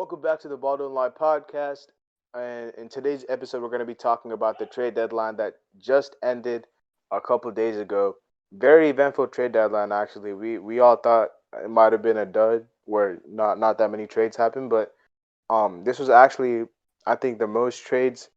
Welcome back to the Ball Don't Lie podcast. And in today's episode, we're going to be talking about the trade deadline that just ended a couple of days ago. Very eventful trade deadline, actually. We all thought it might have been a dud where not that many trades happened, but this was actually, I think, the most trades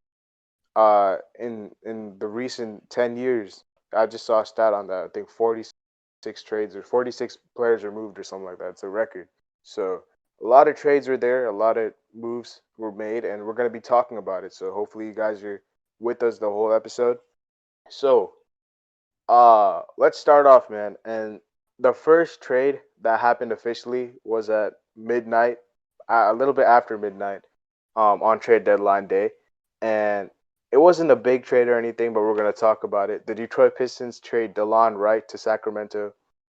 in the recent 10 years. I just saw a stat on that. I think 46 trades or 46 players removed or something like that. It's a record. So a lot of trades were there, a lot of moves were made, and we're gonna be talking about it. So hopefully you guys are with us the whole episode. So let's start off, man. And the first trade that happened officially was at midnight, a little bit after midnight, on trade deadline day, and it wasn't a big trade or anything, but we're gonna talk about it. The Detroit Pistons trade DeLon Wright to Sacramento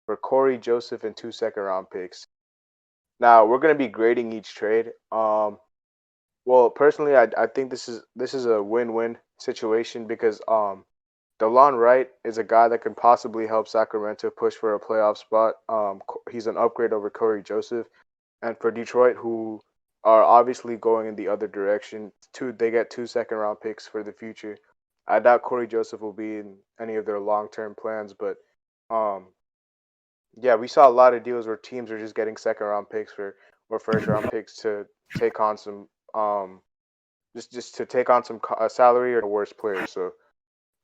for Corey Joseph and two second round picks. Now we're gonna be grading each trade. Well, personally, I think this is a win-win situation because DeLon Wright is a guy that can possibly help Sacramento push for a playoff spot. He's an upgrade over Corey Joseph, and for Detroit, who are obviously going in the other direction, they get two second round picks for the future. I doubt Corey Joseph will be in any of their long term plans, but um, yeah, we saw a lot of deals where teams are just getting second round picks for or first round picks to take on some just to take on some salary or the worst players. So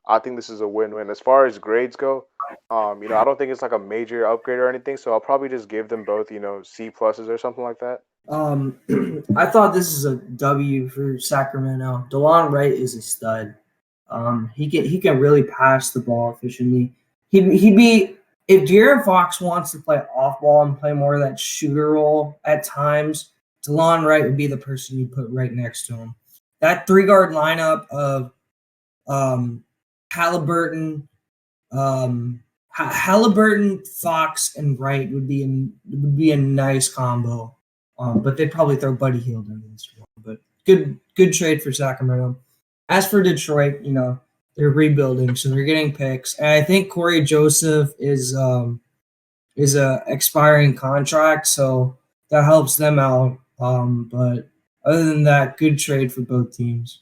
I think this is a win-win. As far as grades go, I don't think it's like a major upgrade or anything. So I'll probably just give them both, C pluses or something like that. Um, I thought this is a W for Sacramento. DeLon Wright is a stud. He can really pass the ball efficiently. He'd be if De'Aaron Fox wants to play off ball and play more of that shooter role at times. DeLon Wright would be the person you put right next to him. That three guard lineup of um, Halliburton, Halliburton, Fox, and Wright would be a nice combo. But they'd probably throw Buddy Hield in this one. But good trade for Sacramento. As for Detroit, they're rebuilding, so they're getting picks. And I think Corey Joseph is a expiring contract, so that helps them out. But other than that, good trade for both teams.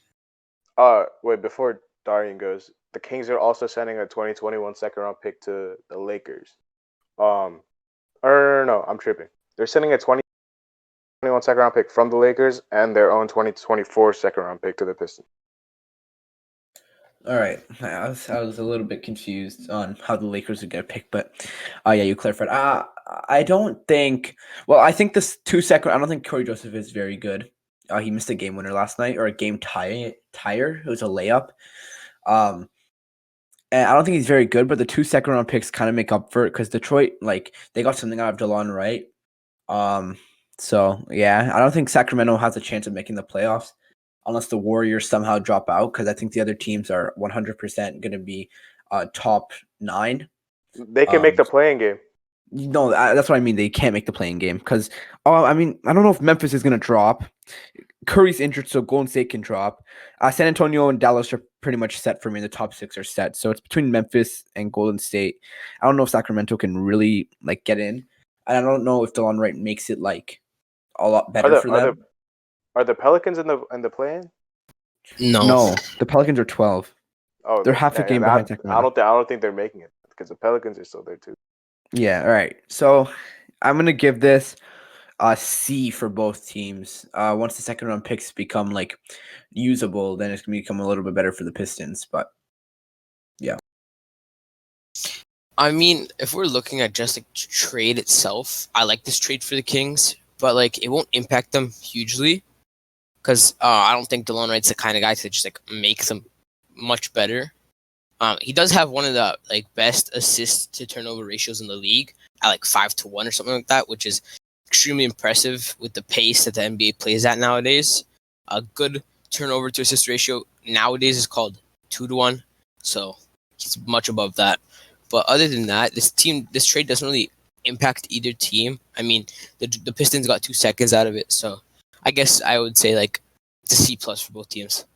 Wait, before Darian goes, the Kings are also sending a 2021 second round pick to the Lakers. Um, or no, I'm tripping. They're sending a 2021 second round pick from the Lakers and their own 2024 second round pick to the Pistons. All right, I was a little bit confused on how the Lakers would get a pick, but yeah, you clarified. I don't think. Well, I think this 2 second. I don't think Corey Joseph is very good. He missed a game winner last night or a game tire. It was a layup. And I don't think he's very good, but the 2 second round picks kind of make up for it because Detroit, they got something out of DeLon Wright. So yeah, I don't think Sacramento has a chance of making the playoffs unless the Warriors somehow drop out, because I think the other teams are 100% going to be top 9. They can make the playing game. No, that's what I mean. They can't make the playing game because, I don't know if Memphis is going to drop. Curry's injured, so Golden State can drop. San Antonio and Dallas are pretty much set for me. The top 6 are set, so it's between Memphis and Golden State. I don't know if Sacramento can really get in, and I don't know if DeLon Wright makes it a lot better for them. Are the Pelicans in the play-in? No, the Pelicans are 12. Oh, they're half a game behind Sacramento. I don't think they're making it because the Pelicans are still there too. Yeah, all right. So I'm gonna give this a C for both teams. Once the second round picks become usable, then it's gonna become a little bit better for the Pistons. But yeah. I mean, if we're looking at just trade itself, I like this trade for the Kings, but it won't impact them hugely because I don't think DeLon Wright's the kind of guy to just make them much better. He does have one of the best assists to turnover ratios in the league at 5-1 or something like that, which is extremely impressive with the pace that the NBA plays at nowadays. A good turnover to assist ratio nowadays is called 2-1, so he's much above that. But other than that, this trade doesn't really impact either team. I mean, the Pistons got 2 seconds out of it, so I guess I would say it's a C plus for both teams.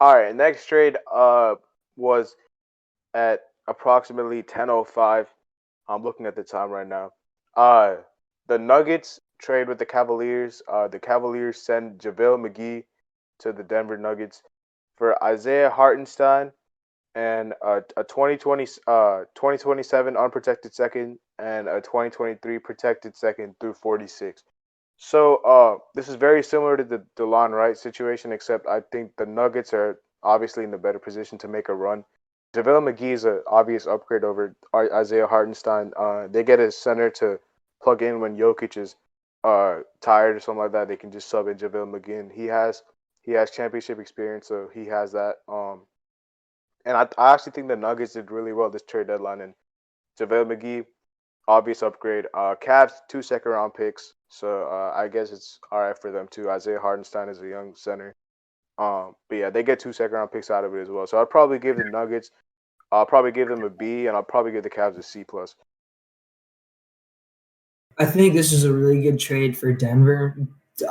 All right, next trade was at approximately 10:05. I'm looking at the time right now. The Nuggets trade with the Cavaliers. The Cavaliers send JaVale McGee to the Denver Nuggets for Isaiah Hartenstein and a 2027 unprotected second and a 2023 protected second through 46. So this is very similar to the DeLon Wright situation, except I think the Nuggets are obviously in the better position to make a run. JaVale McGee is an obvious upgrade over Isaiah Hartenstein. They get a center to plug in when Jokic is tired or something like that. They can just sub in JaVale McGee. And he has championship experience, so he has that. And I actually think the Nuggets did really well this trade deadline. And JaVale McGee, obvious upgrade. Cavs 2 second-round picks, so I guess it's all right for them too. Isaiah Hartenstein is a young center. But yeah, they get 2 second-round picks out of it as well. So I'd probably give the Nuggets. I'll probably give them a B, and I'll probably give the Cavs a C plus. I think this is a really good trade for Denver.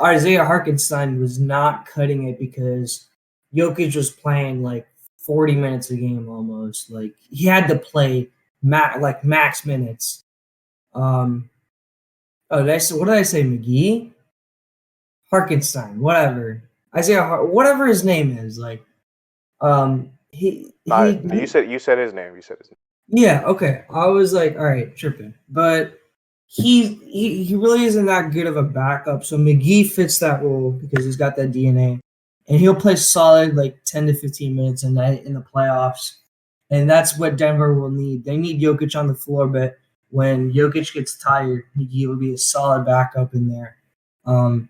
Isaiah Hartenstein was not cutting it because Jokic was playing like 40 minutes a game almost. Like he had to play max minutes. What did I say? McGee, Hartenstein, whatever. Whatever his name is. Like, You said his name. You said his name. Yeah, okay. I was like, all right, tripping. But he really isn't that good of a backup. So McGee fits that role because he's got that DNA. And he'll play solid like 10 to 15 minutes a night in the playoffs. And that's what Denver will need. They need Jokic on the floor, but when Jokic gets tired, McGee will be a solid backup in there. And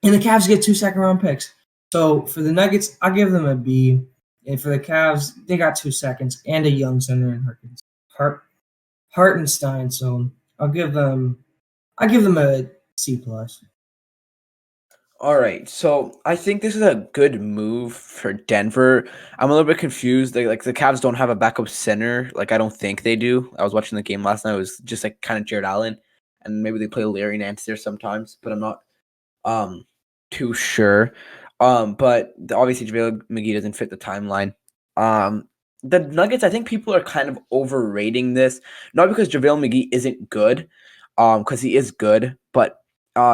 the Cavs get 2 second-round picks. So for the Nuggets, I'll give them a B. And for the Cavs, they got 2 seconds and a young center in Hartenstein. So I'll give them a C plus. All right, so I think this is a good move for Denver. I'm a little bit confused. Like the Cavs don't have a backup center. Like I don't think they do. I was watching the game last night. It was just like kind of Jared Allen, and maybe they play Larry Nance there sometimes, but I'm not too sure. But obviously JaVale McGee doesn't fit the timeline. The Nuggets, I think people are kind of overrating this, not because JaVale McGee isn't good, because he is good, but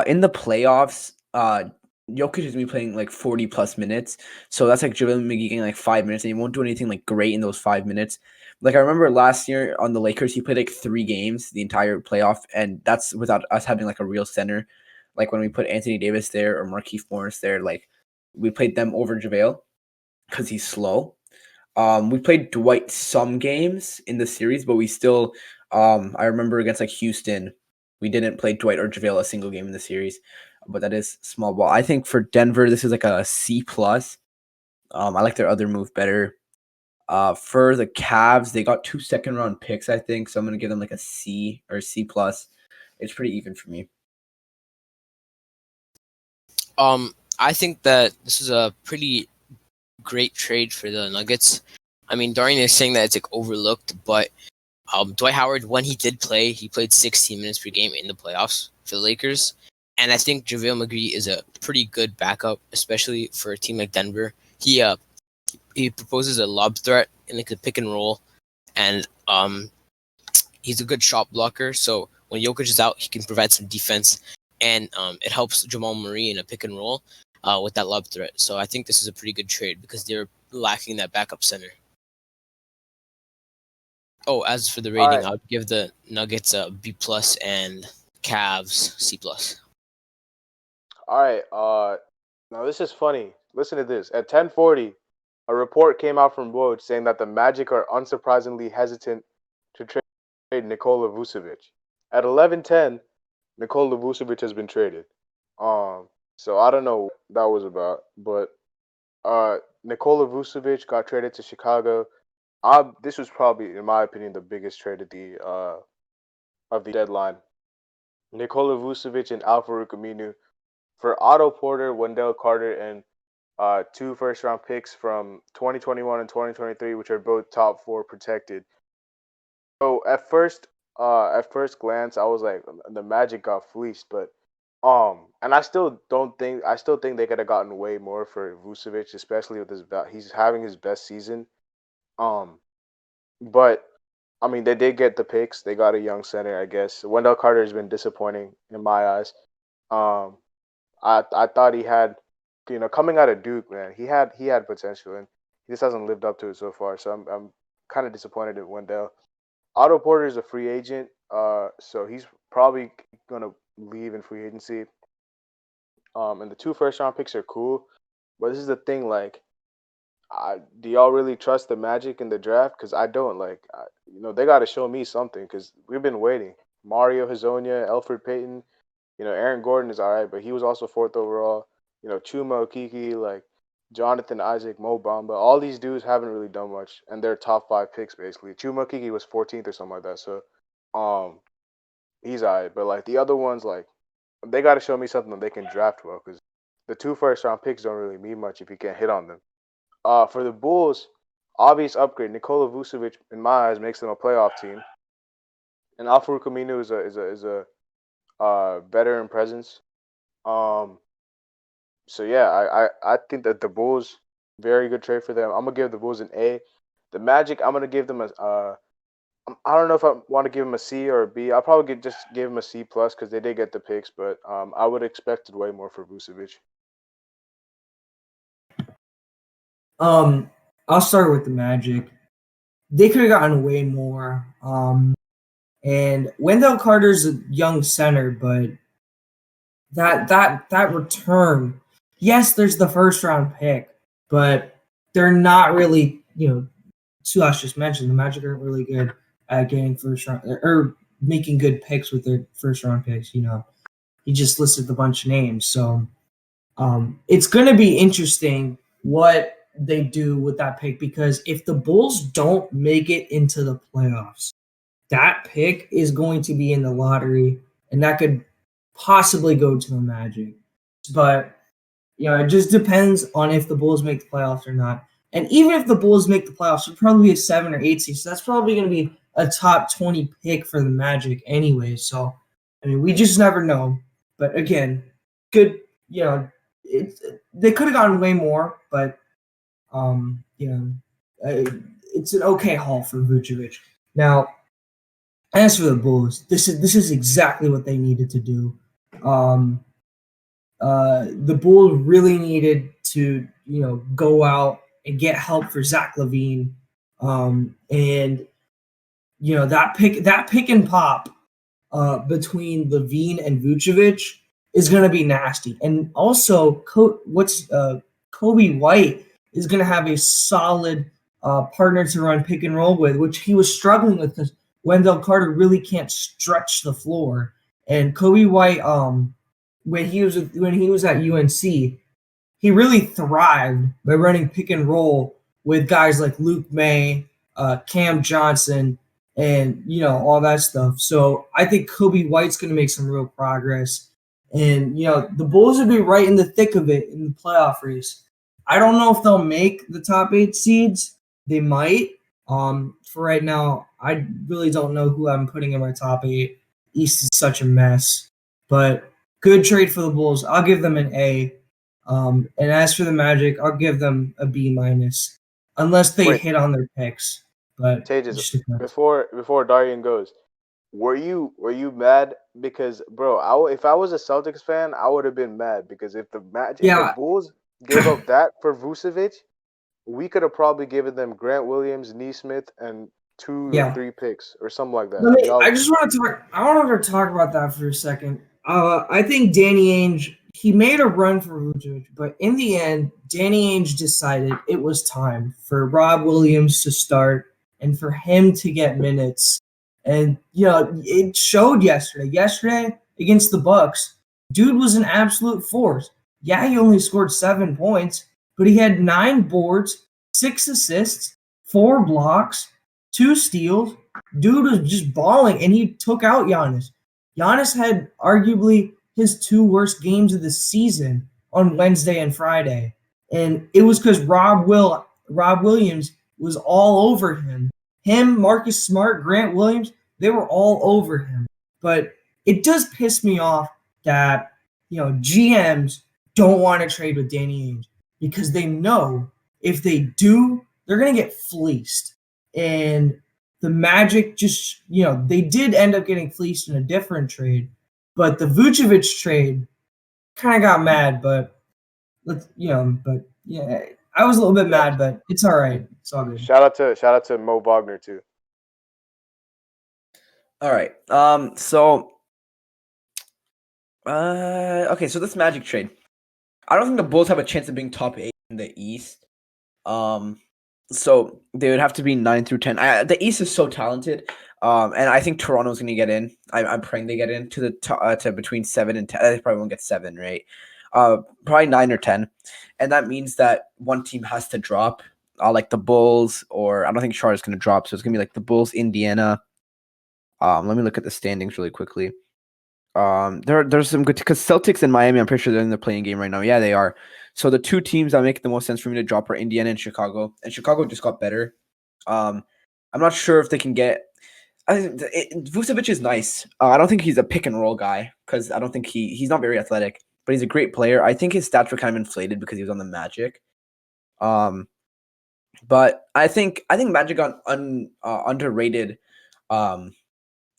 in the playoffs, Jokic is gonna be playing like 40 plus minutes, so that's like JaVale McGee getting like 5 minutes, and he won't do anything like great in those 5 minutes. Like I remember last year on the Lakers, he played like 3 games the entire playoff, and that's without us having like a real center. Like when we put Anthony Davis there or Markieff Morris there, like we played them over JaVale because he's slow. We played Dwight some games in the series, but we still, I remember against like Houston, we didn't play Dwight or JaVale a single game in the series, but that is small ball. I think for Denver, this is like a C plus. I like their other move better. For the Cavs, they got 2 second-round picks, I think, so I'm gonna give them like a C or a C plus. It's pretty even for me. I think that this is a pretty great trade for the Nuggets. I mean, Dorian is saying that it's like overlooked, but Dwight Howard, when he did play, he played 16 minutes per game in the playoffs for the Lakers. And I think JaVale McGee is a pretty good backup, especially for a team like Denver. He proposes a lob threat in like the pick and roll, and he's a good shot blocker. So when Jokic is out, he can provide some defense, and it helps Jamal Murray in a pick and roll with that lob threat. So I think this is a pretty good trade because they're lacking that backup center. Oh, as for the rating, I would give the Nuggets a B plus and Cavs C plus. All right. Now this is funny. Listen to this. At 10:40, a report came out from Woj saying that the Magic are unsurprisingly hesitant to trade Nikola Vucevic. At 11:10, Nikola Vucevic has been traded. So I don't know what that was about, but Nikola Vucevic got traded to Chicago. This was probably, in my opinion, the biggest trade of the deadline. Nikola Vucevic and Al-Farouq Aminu for Otto Porter, Wendell Carter, and 2 first-round picks from 2021 and 2023, which are both top 4 protected. So at first glance, I was like, the Magic got fleeced, but and I still think they could have gotten way more for Vucevic, especially with he's having his best season. But I mean, they did get the picks. They got a young center, I guess. Wendell Carter has been disappointing in my eyes. Um, I thought he had, coming out of Duke, man, he had potential, and he just hasn't lived up to it so far. So I'm kind of disappointed in Wendell. Otto Porter is a free agent, so he's probably gonna leave in free agency. And the two first round picks are cool, but this is the thing, like, do y'all really trust the Magic in the draft? Because I don't. Like, they got to show me something. Because we've been waiting. Mario Hazonia, Alfred Payton, Aaron Gordon is all right, but he was also fourth overall. Chuma Okeke, like Jonathan Isaac, Mo Bamba, all these dudes haven't really done much, and they're top 5 picks basically. Chuma Okeke was 14th or something like that, so um, he's all right. But like the other ones, like they got to show me something that they can draft well, because the two first round picks don't really mean much if you can't hit on them. For the Bulls, obvious upgrade. Nikola Vucevic, in my eyes, makes them a playoff team, and Al-Farouq Aminu is a veteran presence. Um, so yeah, I think that the Bulls, very good trade for them. I'm gonna give the Bulls an A. The Magic, I'm gonna give them a I don't know if I want to give them a C or a B. I'll probably just give them a C plus because they did get the picks, but I would have expected way more for Vucevic. I'll start with the Magic. They could have gotten way more. And Wendell Carter's a young center, but that return, yes, there's the first round pick, but they're not really, Sulas just mentioned the Magic aren't really good at getting first round or making good picks with their first round picks. He just listed a bunch of names, so it's going to be interesting what they do with that pick, because if the Bulls don't make it into the playoffs, that pick is going to be in the lottery, and that could possibly go to the Magic. But it just depends on if the Bulls make the playoffs or not. And even if the Bulls make the playoffs, it'll probably be a 7 or 8 seed. So that's probably going to be a top 20 pick for the Magic anyway. So, we just never know. But again, good. They could have gotten way more, but it's an okay haul for Vucevic. Now, as for the Bulls, this is exactly what they needed to do. The Bulls really needed to, go out and get help for Zach LaVine, and that pick and pop between LaVine and Vucevic is going to be nasty. And also, Kobe White is going to have a solid partner to run pick and roll with, which he was struggling with because Wendell Carter really can't stretch the floor. And Kobe White, when he was at UNC, he really thrived by running pick and roll with guys like Luke May, Cam Johnson, and all that stuff. So I think Kobe White's going to make some real progress, and the Bulls will be right in the thick of it in the playoff race. I don't know if they'll make the top 8 seeds. They might. For right now, I really don't know who I'm putting in my top 8. East is such a mess, but good trade for the Bulls. I'll give them an A. And as for the Magic, I'll give them a B minus, unless they hit on their picks. But Tejas, before Darian goes, were you mad because, bro? If I was a Celtics fan, I would have been mad because if the Bulls gave up that for Vucevic, we could have probably given them Grant Williams, Neesmith, and 2 or 3 picks or something like that. I wanted to talk about that for a second. I think Danny Ainge, he made a run for Vucevic, but in the end, Danny Ainge decided it was time for Rob Williams to start and for him to get minutes. And it showed yesterday. Yesterday against the Bucks, dude was an absolute force. Yeah, he only scored 7 points, but he had 9 boards, 6 assists, 4 blocks, 2 steals. Dude was just balling, and he took out Giannis. Giannis had arguably his 2 worst games of the season on Wednesday and Friday, and it was because Rob Williams was all over him. Him, Marcus Smart, Grant Williams, they were all over him. But it does piss me off that GMs don't want to trade with Danny Ainge because they know if they do, they're going to get fleeced. And the Magic just, they did end up getting fleeced in a different trade. But the Vucevic trade kind of got mad, but but yeah, I was a little bit Yeah. mad, but it's all right. It's all good. Shout out to Mo Wagner too. All right. So okay, so this Magic trade. I don't think the Bulls have a chance of being top 8 in the East. So they would have to be 9 through 10. The East is so talented. And I think Toronto's going to get in. I'm praying they get in to the to between 7 and 10. They probably won't get 7, right? Probably 9 or 10. And that means that one team has to drop, like the Bulls, or I don't think Charlotte's going to drop. So it's going to be like the Bulls, Indiana. Let me look at the standings really quickly. There's some good because Celtics and Miami, I'm pretty sure they're in the playing game right now. Yeah, they are. So the two teams that make the most sense for me to drop are Indiana and Chicago. And Chicago just got better. I'm not sure if they can get. Vucevic is nice. I don't think he's a pick and roll guy because I don't think he's not very athletic, but he's a great player. I think his stats were kind of inflated because he was on the Magic. But I think Magic got underrated.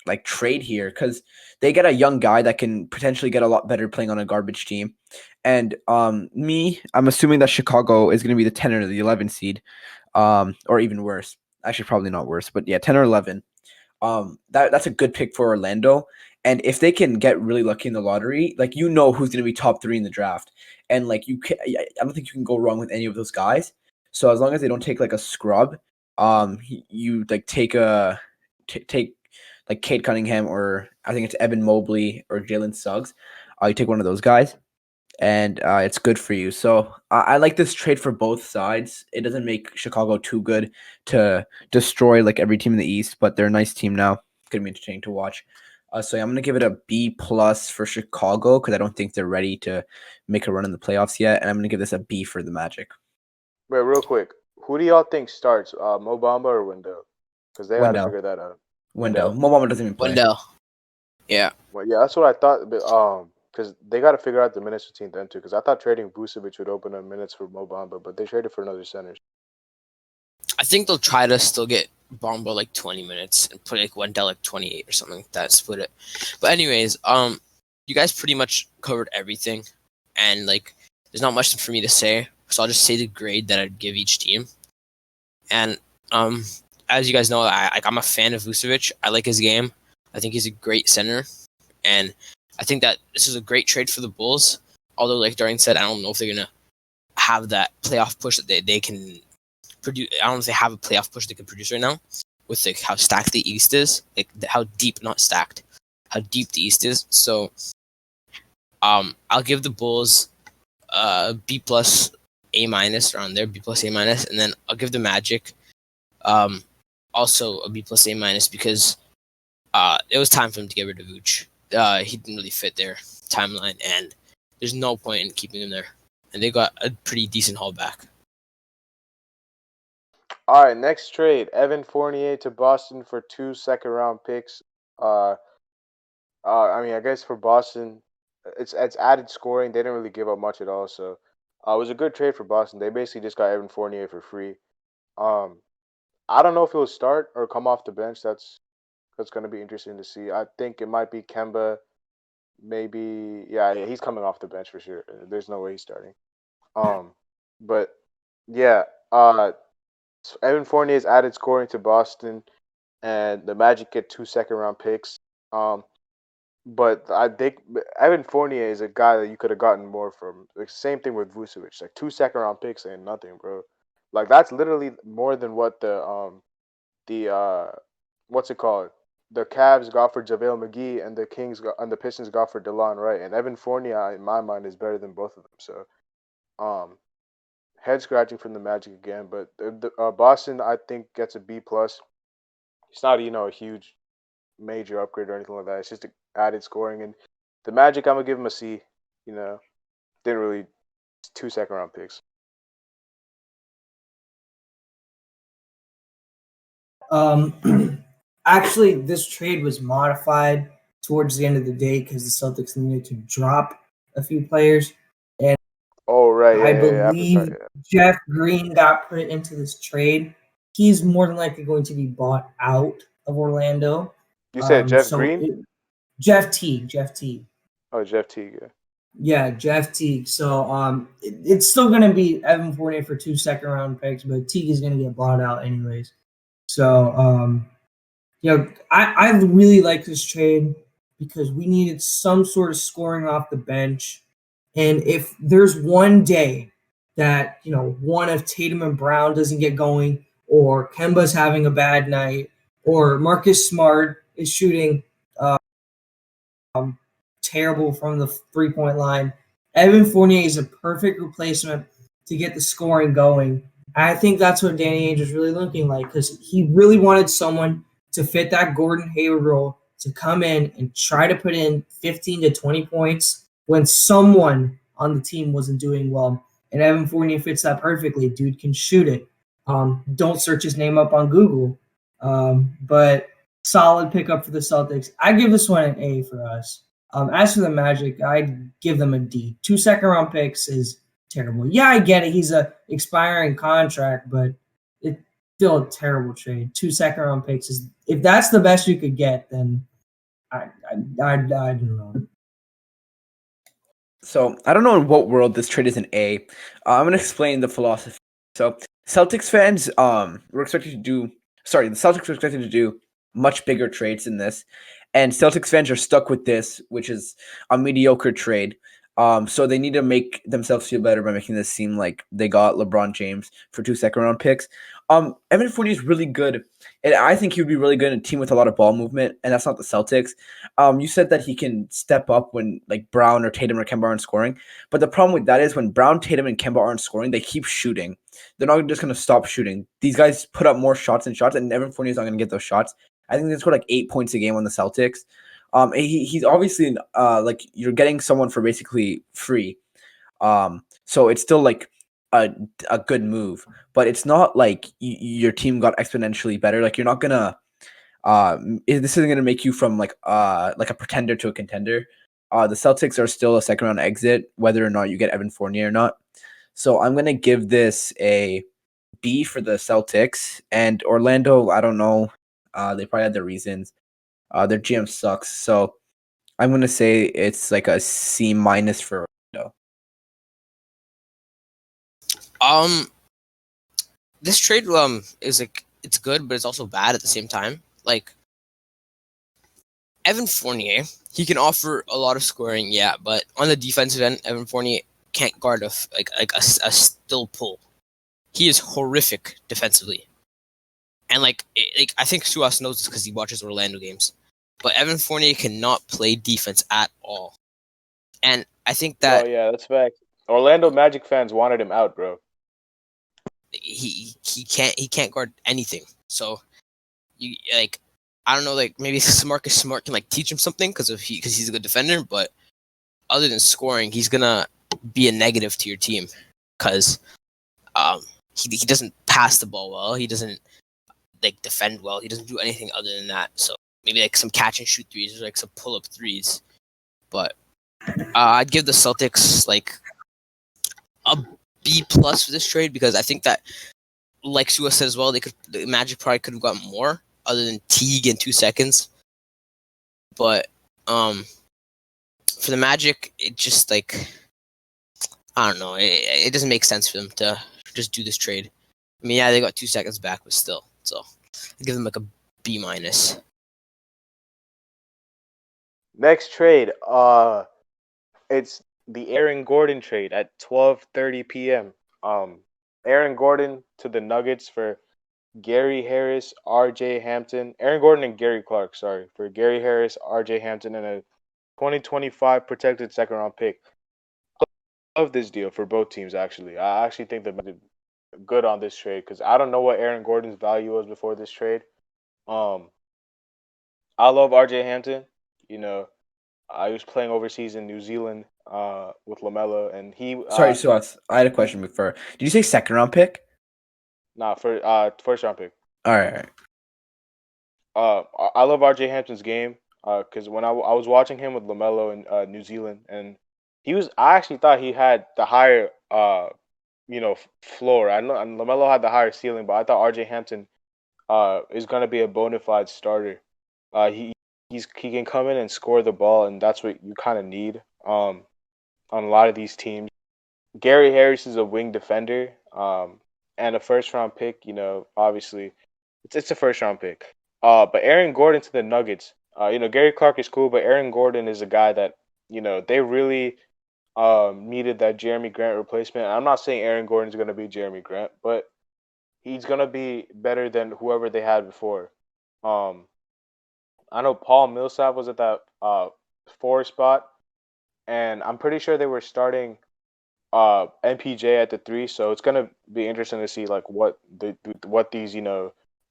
Like trade here because they get a young guy that can potentially get a lot better playing on a garbage team. And I'm assuming that Chicago is going to be the 10 or the 11 seed, or even worse. Actually, probably not worse, but yeah, 10 or 11. That's a good pick for Orlando. And if they can get really lucky in the lottery, like who's going to be top 3 in the draft, and like I don't think you can go wrong with any of those guys. So as long as they don't take like a scrub, you like take like Cade Cunningham, or I think it's Evan Mobley or Jalen Suggs. You take one of those guys, and it's good for you. So I like this trade for both sides. It doesn't make Chicago too good to destroy like every team in the East, but they're a nice team now. It's gonna be entertaining to watch. So yeah, I'm gonna give it a B+ for Chicago because I don't think they're ready to make a run in the playoffs yet, and I'm gonna give this a B for the Magic. Wait, real quick, who do y'all think starts, Mo Bamba or Wendell? Because they got to figure that out. Wendell. Mo Bamba doesn't even play. Wendell. Yeah. Well, yeah, that's what I thought. But because they got to figure out the minutes between them two. Because I thought trading Vucevic would open up minutes for Mo Bamba, but they traded for another center. I think they'll try to still get Bomba like 20 minutes and put like Wendell like 28 or something like that. Split it. But anyways, you guys pretty much covered everything, and like there's not much for me to say. So I'll just say the grade that I'd give each team. And as you guys know, I'm a fan of Vucevic. I like his game. I think he's a great center, and I think that this is a great trade for the Bulls. Although, like Dorian said, I don't know if they're gonna have that playoff push that they can produce. I don't know if they have a playoff push they can produce right now with like how stacked the East is, like how deep, not stacked, how deep the East is. So, I'll give the Bulls B+, A- around there, B+, A-, and then I'll give the Magic also a B+, A- because it was time for him to get rid of Vooch. He didn't really fit their timeline, and there's no point in keeping him there. And they got a pretty decent haul back. All right, next trade: Evan Fournier to Boston for 2 second-round picks. I mean, I guess for Boston, it's added scoring. They didn't really give up much at all, so it was a good trade for Boston. They basically just got Evan Fournier for free. I don't know if he'll start or come off the bench. That's going to be interesting to see. I think it might be Kemba. Maybe, yeah, he's coming off the bench for sure. There's no way he's starting. But yeah, so Evan Fournier's added scoring to Boston, and the Magic get 2 second-round picks. But I think Evan Fournier is a guy that you could have gotten more from. Like, same thing with Vucevic. Like 2 second-round picks ain't nothing, bro. Like that's literally more than what the what's it called? The Cavs got for JaVale McGee and the Kings got, and the Pistons got for DeLon Wright. And Evan Fournier, in my mind, is better than both of them. So, head scratching from the Magic again. But Boston, I think, gets a B+. It's not a huge major upgrade or anything like that. It's just added scoring. And the Magic, I'm gonna give them a C. Didn't really 2 second-round picks. Actually, this trade was modified towards the end of the day because the Celtics needed to drop a few players. And Oh right, yeah, I yeah, believe Jeff Green got put into this trade. He's more than likely going to be bought out of Orlando. You said Jeff Green? Jeff T. Oh, Jeff Teague. Yeah. Yeah, Jeff Teague. So it's still gonna be Evan Fournier for 2 second-round picks, but Teague is gonna get bought out anyways. So I really like this trade because we needed some sort of scoring off the bench. And if there's one day that, one of Tatum and Brown doesn't get going, or Kemba's having a bad night, or Marcus Smart is shooting terrible from the 3 point line, Evan Fournier is a perfect replacement to get the scoring going. I think that's what Danny Ainge is really looking like because he really wanted someone to fit that Gordon Hayward role to come in and try to put in 15 to 20 points when someone on the team wasn't doing well. And Evan Fournier fits that perfectly. Dude can shoot it. Don't search his name up on Google. But solid pickup for the Celtics. I give this one an A for us. As for the Magic, I'd give them a D. 2 second-round picks is terrible. Yeah, I get it. He's a expiring contract, but it's still a terrible trade. 2 second-round picks is if that's the best you could get, then I don't know. So I don't know in what world this trade is an A. I'm gonna explain the philosophy. So Celtics fans, were expected to do. Sorry, the Celtics were expected to do much bigger trades than this, and Celtics fans are stuck with this, which is a mediocre trade. So they need to make themselves feel better by making this seem like they got LeBron James for 2 second-round picks. Evan Fournier is really good, and I think he would be really good in a team with a lot of ball movement, and that's not the Celtics. You said that he can step up when like Brown or Tatum or Kemba aren't scoring, but the problem with that is when Brown, Tatum, and Kemba aren't scoring, they keep shooting. They're not just going to stop shooting. These guys put up more shots, and Evan Fournier is not going to get those shots. I think they scored like 8 points a game on the Celtics. He's obviously like you're getting someone for basically free. So it's still like a good move, but it's not like your team got exponentially better. Like you're not gonna this isn't gonna make you from like a pretender to a contender. The Celtics are still a second round exit, whether or not you get Evan Fournier or not. So I'm gonna give this a B for the Celtics. And Orlando, I don't know. They probably had their reasons. Their GM sucks, so I'm gonna say it's like a C minus for Orlando. Um, this trade is like it's good, but it's also bad at the same time. Like Evan Fournier, he can offer a lot of scoring, yeah, but on the defensive end, Evan Fournier can't guard a still pull. He is horrific defensively, and I think Suas knows this because he watches Orlando games. But Evan Fournier cannot play defense at all, and I think No, that yeah, that's fact. Orlando Magic fans wanted him out, bro. he can't guard anything. So you like I don't know, like maybe Marcus Smart can like teach him something because he's a good defender, but other than scoring, he's gonna be a negative to your team because he doesn't pass the ball well. He doesn't like defend well. He doesn't do anything other than that. So maybe like some catch and shoot threes or like some pull up threes. But I'd give the Celtics like a B plus for this trade because I think that, like Sua said as well, the Magic probably could have gotten more other than Teague in 2 seconds. But for the Magic, it just like I don't know. It doesn't make sense for them to just do this trade. I mean, yeah, they got 2 seconds back, but still. So I give them like a B minus. Next trade, it's the Aaron Gordon trade at 12:30 p.m. Aaron Gordon to the Nuggets for Gary Harris, R.J. Hampton, Aaron Gordon and Gary Clark, sorry, for Gary Harris, R.J. Hampton, and a 2025 protected second round pick. I love this deal for both teams. Actually, I actually think they're good on this trade because I don't know what Aaron Gordon's value was before this trade. Um, I love R.J. Hampton. You know, I was playing overseas in New Zealand with Lamelo, and he Sorry, Suas, I had a question before. Did you say second round pick? for first round pick. All right. I love R.J. Hampton's game because when I was watching him with Lamelo in New Zealand, and I actually thought he had the higher floor. I know and Lamelo had the higher ceiling, but I thought R.J. Hampton is gonna be a bona fide starter. He can come in and score the ball, and that's what you kind of need. on a lot of these teams. Gary Harris is a wing defender, and a first round pick. Obviously, it's a first round pick. But Aaron Gordon to the Nuggets. Gary Clark is cool, but Aaron Gordon is a guy that they really needed that Jeremy Grant replacement. I'm not saying Aaron Gordon is going to be Jeremy Grant, but he's going to be better than whoever they had before. Um, I know Paul Millsap was at that 4 spot, and I'm pretty sure they were starting MPJ at the 3. So it's gonna be interesting to see like what these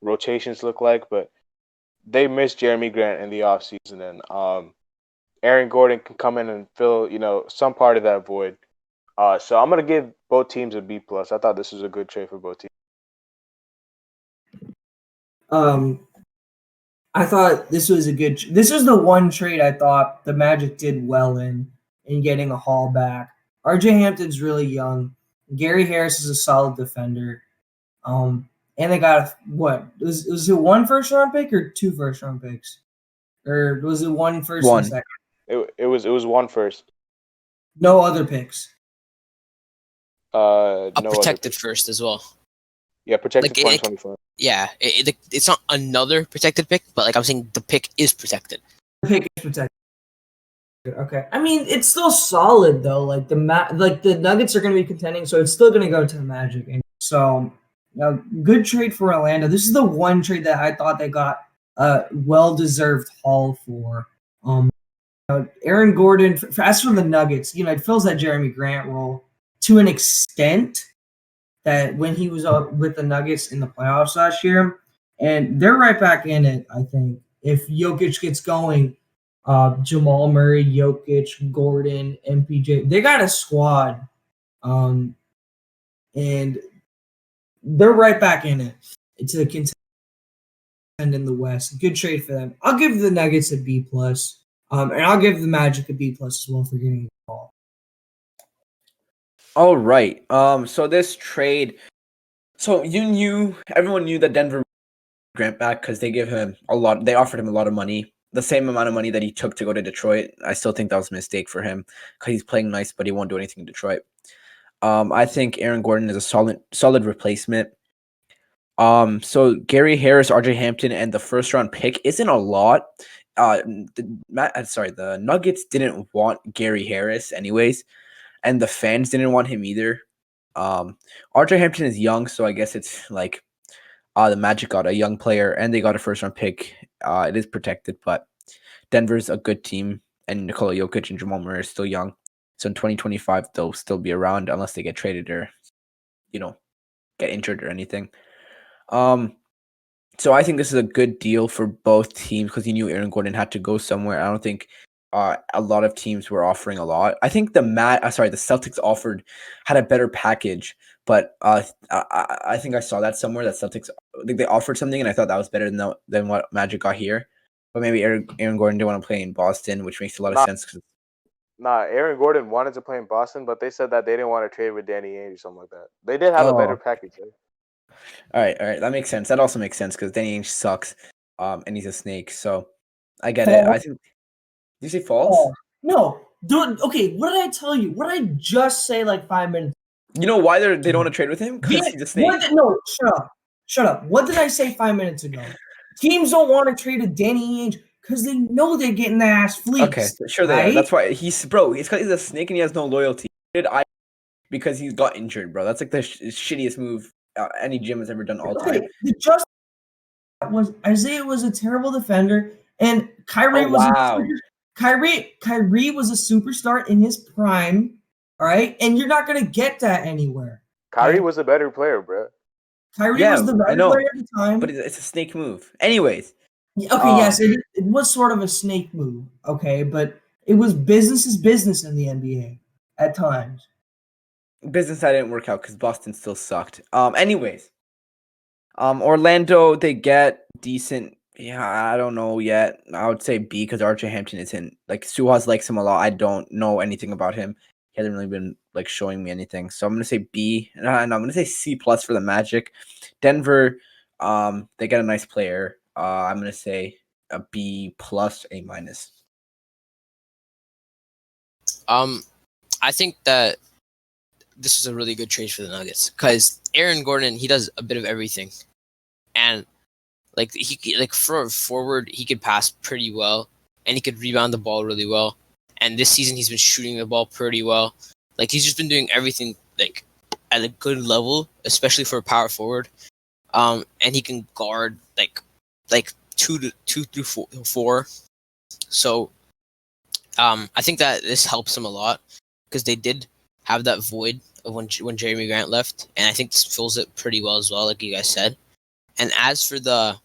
rotations look like. But they missed Jeremy Grant in the offseason, and Aaron Gordon can come in and fill some part of that void. So I'm gonna give both teams a B plus. I thought this was a good trade for both teams. I thought this was this was the one trade I thought the Magic did well in getting a haul back. RJ Hampton's really young. Gary Harris is a solid defender. And they got what? Was it one first round pick or 2 first round picks? Or was it one first One. and second? It was one first. No other picks. No A protected first as well. Yeah, protected Like, 2024. Yeah, it's not another protected pick, but like I'm saying, the pick is protected. The pick is protected. Okay, I mean it's still solid though. Like the Nuggets are going to be contending, so it's still going to go to the Magic. And so, good trade for Orlando. This is the one trade that I thought they got a well-deserved haul for. Aaron Gordon. As for the Nuggets, it fills that Jeremy Grant role to an extent that when he was with the Nuggets in the playoffs last year, and they're right back in it. I think if Jokic gets going. Jamal Murray, Jokic, Gordon, MPJ. They got a squad, and they're right back in it to contend in the West. Good trade for them. I'll give the Nuggets a B plus, and I'll give the Magic a B plus as well for getting the ball. All right. So this trade. So everyone knew that Denver Grant back because they offered him a lot of money. The same amount of money that he took to go to Detroit. I still think that was a mistake for him because he's playing nice, but he won't do anything in Detroit. I think Aaron Gordon is a solid replacement. So Gary Harris, RJ Hampton, and the first round pick isn't a lot. The Nuggets didn't want Gary Harris anyways, and the fans didn't want him either. RJ Hampton is young, so I guess it's like the Magic got a young player and they got a first round pick. It is protected, but Denver's a good team, and Nikola Jokic and Jamal Murray are still young. So in 2025, they'll still be around unless they get traded or, get injured or anything. So I think this is a good deal for both teams because you knew Aaron Gordon had to go somewhere. I don't think a lot of teams were offering a lot. I think the Celtics had a better package, but I think I saw that somewhere that Celtics, I think they offered something, and I thought that was better than what Magic got here. But maybe Aaron Gordon didn't want to play in Boston, which makes a lot of sense. Aaron Gordon wanted to play in Boston, but they said that they didn't want to trade with Danny Ainge or something like that. They did have a better package. Right? All right, that makes sense. That also makes sense because Danny Ainge sucks, and he's a snake. So I get it. I think. Did you say false? No. Okay, what did I tell you? What did I just say like 5 minutes? You know why they don't want to trade with him? Because he's a snake. Shut up. What did I say 5 minutes ago? Teams don't want to trade with Danny Ainge because they know they're getting their ass fleeced. Okay, sure they are. That's why it's because he's a snake and he has no loyalty. Because he got injured, bro. That's like the shittiest move any gym has ever done all time. Isaiah was a terrible defender, and Kyrie Kyrie was a superstar in his prime. All right, and you're not gonna get that anywhere. Kyrie was a better player, bro. Kyrie was the better player at the time, but it's a snake move. Anyways, okay, yes, it was sort of a snake move. Okay, but it was business is business in the NBA at times. Business that didn't work out because Boston still sucked. Anyways, Orlando, they get decent. Yeah, I don't know yet. I would say B because RJ Hampton isn't like Suhas likes him a lot. I don't know anything about him. He hasn't really been like showing me anything. So I'm gonna say B, and I'm gonna say C plus for the Magic. Denver, they get a nice player. I'm gonna say a B plus, A minus. I think that this was a really good trade for the Nuggets because Aaron Gordon, he does a bit of everything, and like for a forward, he could pass pretty well, and he could rebound the ball really well. And this season, he's been shooting the ball pretty well. Like he's just been doing everything like at a good level, especially for a power forward. And he can guard like two through four. So I think that this helps him a lot because they did have that void of when Jeremy Grant left, and I think this fills it pretty well as well, like you guys said. And as for the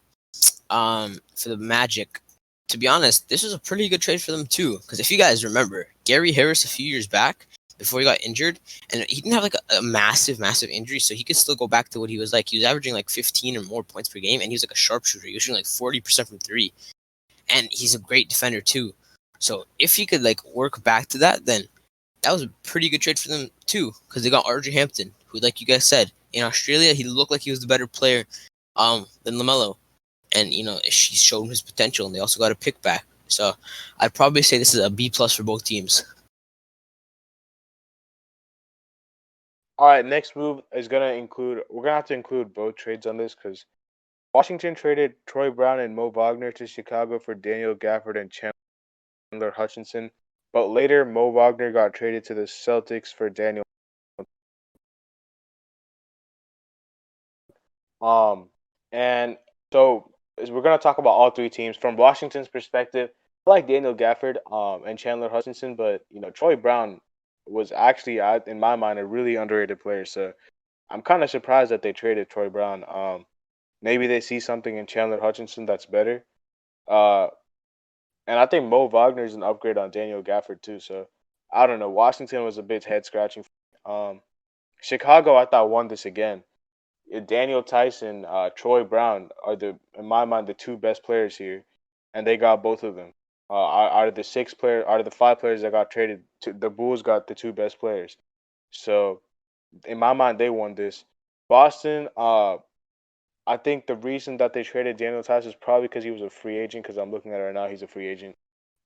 Magic, to be honest, this was a pretty good trade for them too. Because if you guys remember, Gary Harris a few years back, before he got injured, and he didn't have like a massive injury, so he could still go back to what he was like. He was averaging like 15 or more points per game, and he was like a sharpshooter. He was shooting like 40% from three, and he's a great defender too. So if he could like work back to that, then that was a pretty good trade for them too, because they got RJ Hampton, who, like you guys said, in Australia he looked like he was the better player than LaMelo, and he showed his potential, and they also got a pick back. So I'd probably say this is a B+ for both teams. All right, next move is gonna include. We're gonna have to include both trades on this because Washington traded Troy Brown and Mo Wagner to Chicago for Daniel Gafford and Chandler Hutchinson, but later Mo Wagner got traded to the Celtics for Daniel. And so we're gonna talk about all three teams from Washington's perspective. I like Daniel Gafford and Chandler Hutchinson, but Troy Brown was actually, in my mind, a really underrated player. So I'm kind of surprised that they traded Troy Brown. Maybe they see something in Chandler Hutchinson that's better. And I think Mo Wagner is an upgrade on Daniel Gafford too. So I don't know. Washington was a bit head scratching. Chicago, I thought, won this again. Daniel Tyson, Troy Brown are in my mind, the two best players here, and they got both of them. Out of the 5 players that got traded, the Bulls got the two best players. So, in my mind, they won this. Boston, I think the reason that they traded Daniel Tyson is probably because he was a free agent. Because I'm looking at it right now, he's a free agent.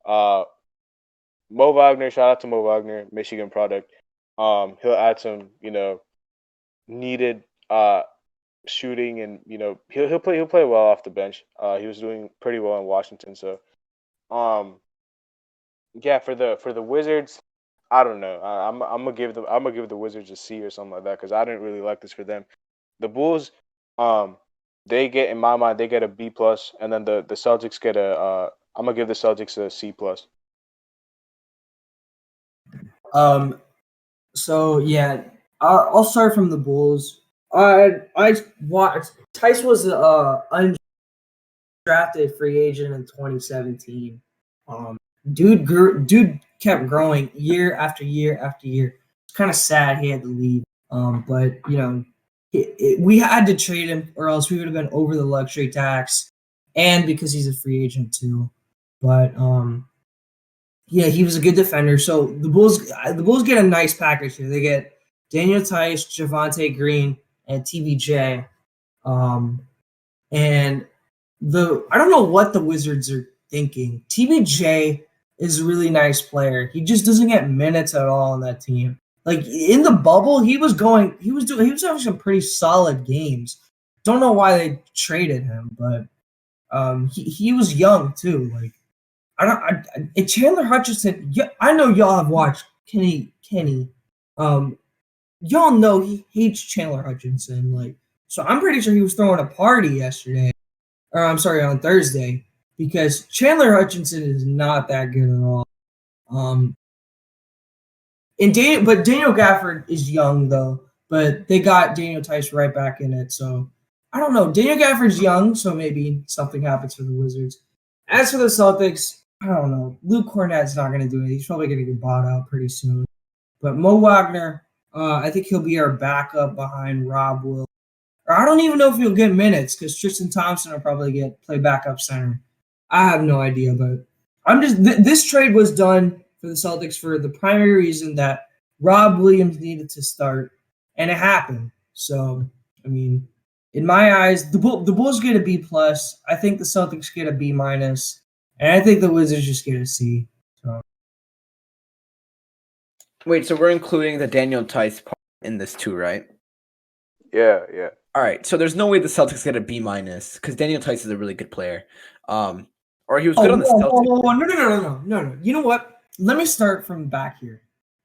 Mo Wagner, shout out to Mo Wagner, Michigan product. He'll add some, needed shooting, and he'll play well off the bench. He was doing pretty well in Washington. So, yeah, for the Wizards, I don't know. I'm gonna give the Wizards a C or something like that because I didn't really like this for them. The Bulls, they get, in my mind, they get a B+, and then the Celtics get I'm gonna give the Celtics a C+. So yeah, I'll start from the Bulls. I watched. Tice was undrafted free agent in 2017. Dude kept growing year after year after year. It's kind of sad he had to leave. But we had to trade him, or else we would have been over the luxury tax, and because he's a free agent too. But yeah, he was a good defender. So the Bulls get a nice package here. They get Daniel Tice, Javonte Green, and TBJ. And I don't know what the Wizards are thinking. TBJ is a really nice player. He just doesn't get minutes at all on that team. Like in the bubble, he was having some pretty solid games. Don't know why they traded him, but he was young too. Like Chandler Hutchinson. Yeah, I know y'all have watched Kenny. Y'all know he hates Chandler Hutchinson. Like, so I'm pretty sure he was throwing a party yesterday, or I'm sorry, on Thursday, because Chandler Hutchinson is not that good at all. But Daniel Gafford is young though. But they got Daniel Tice right back in it, so I don't know. Daniel Gafford's young, so maybe something happens for the Wizards. As for the Celtics, I don't know. Luke Cornett's not going to do it. He's probably going to get bought out pretty soon. But Mo Wagner, I think he'll be our backup behind Rob Will. Or I don't even know if he'll get minutes because Tristan Thompson will probably play backup center. I have no idea, but this trade was done for the Celtics for the primary reason that Rob Williams needed to start, and it happened. So, I mean, in my eyes, the Bulls get a B+. I think the Celtics get a B-, and I think the Wizards just get a C. So. Wait, so we're including the Daniel Tice part in this too, right? Yeah. All right, so there's no way the Celtics get a B minus because Daniel Tice is a really good player. Or he was good on the Celtics. No. You know what? Let me start from back here.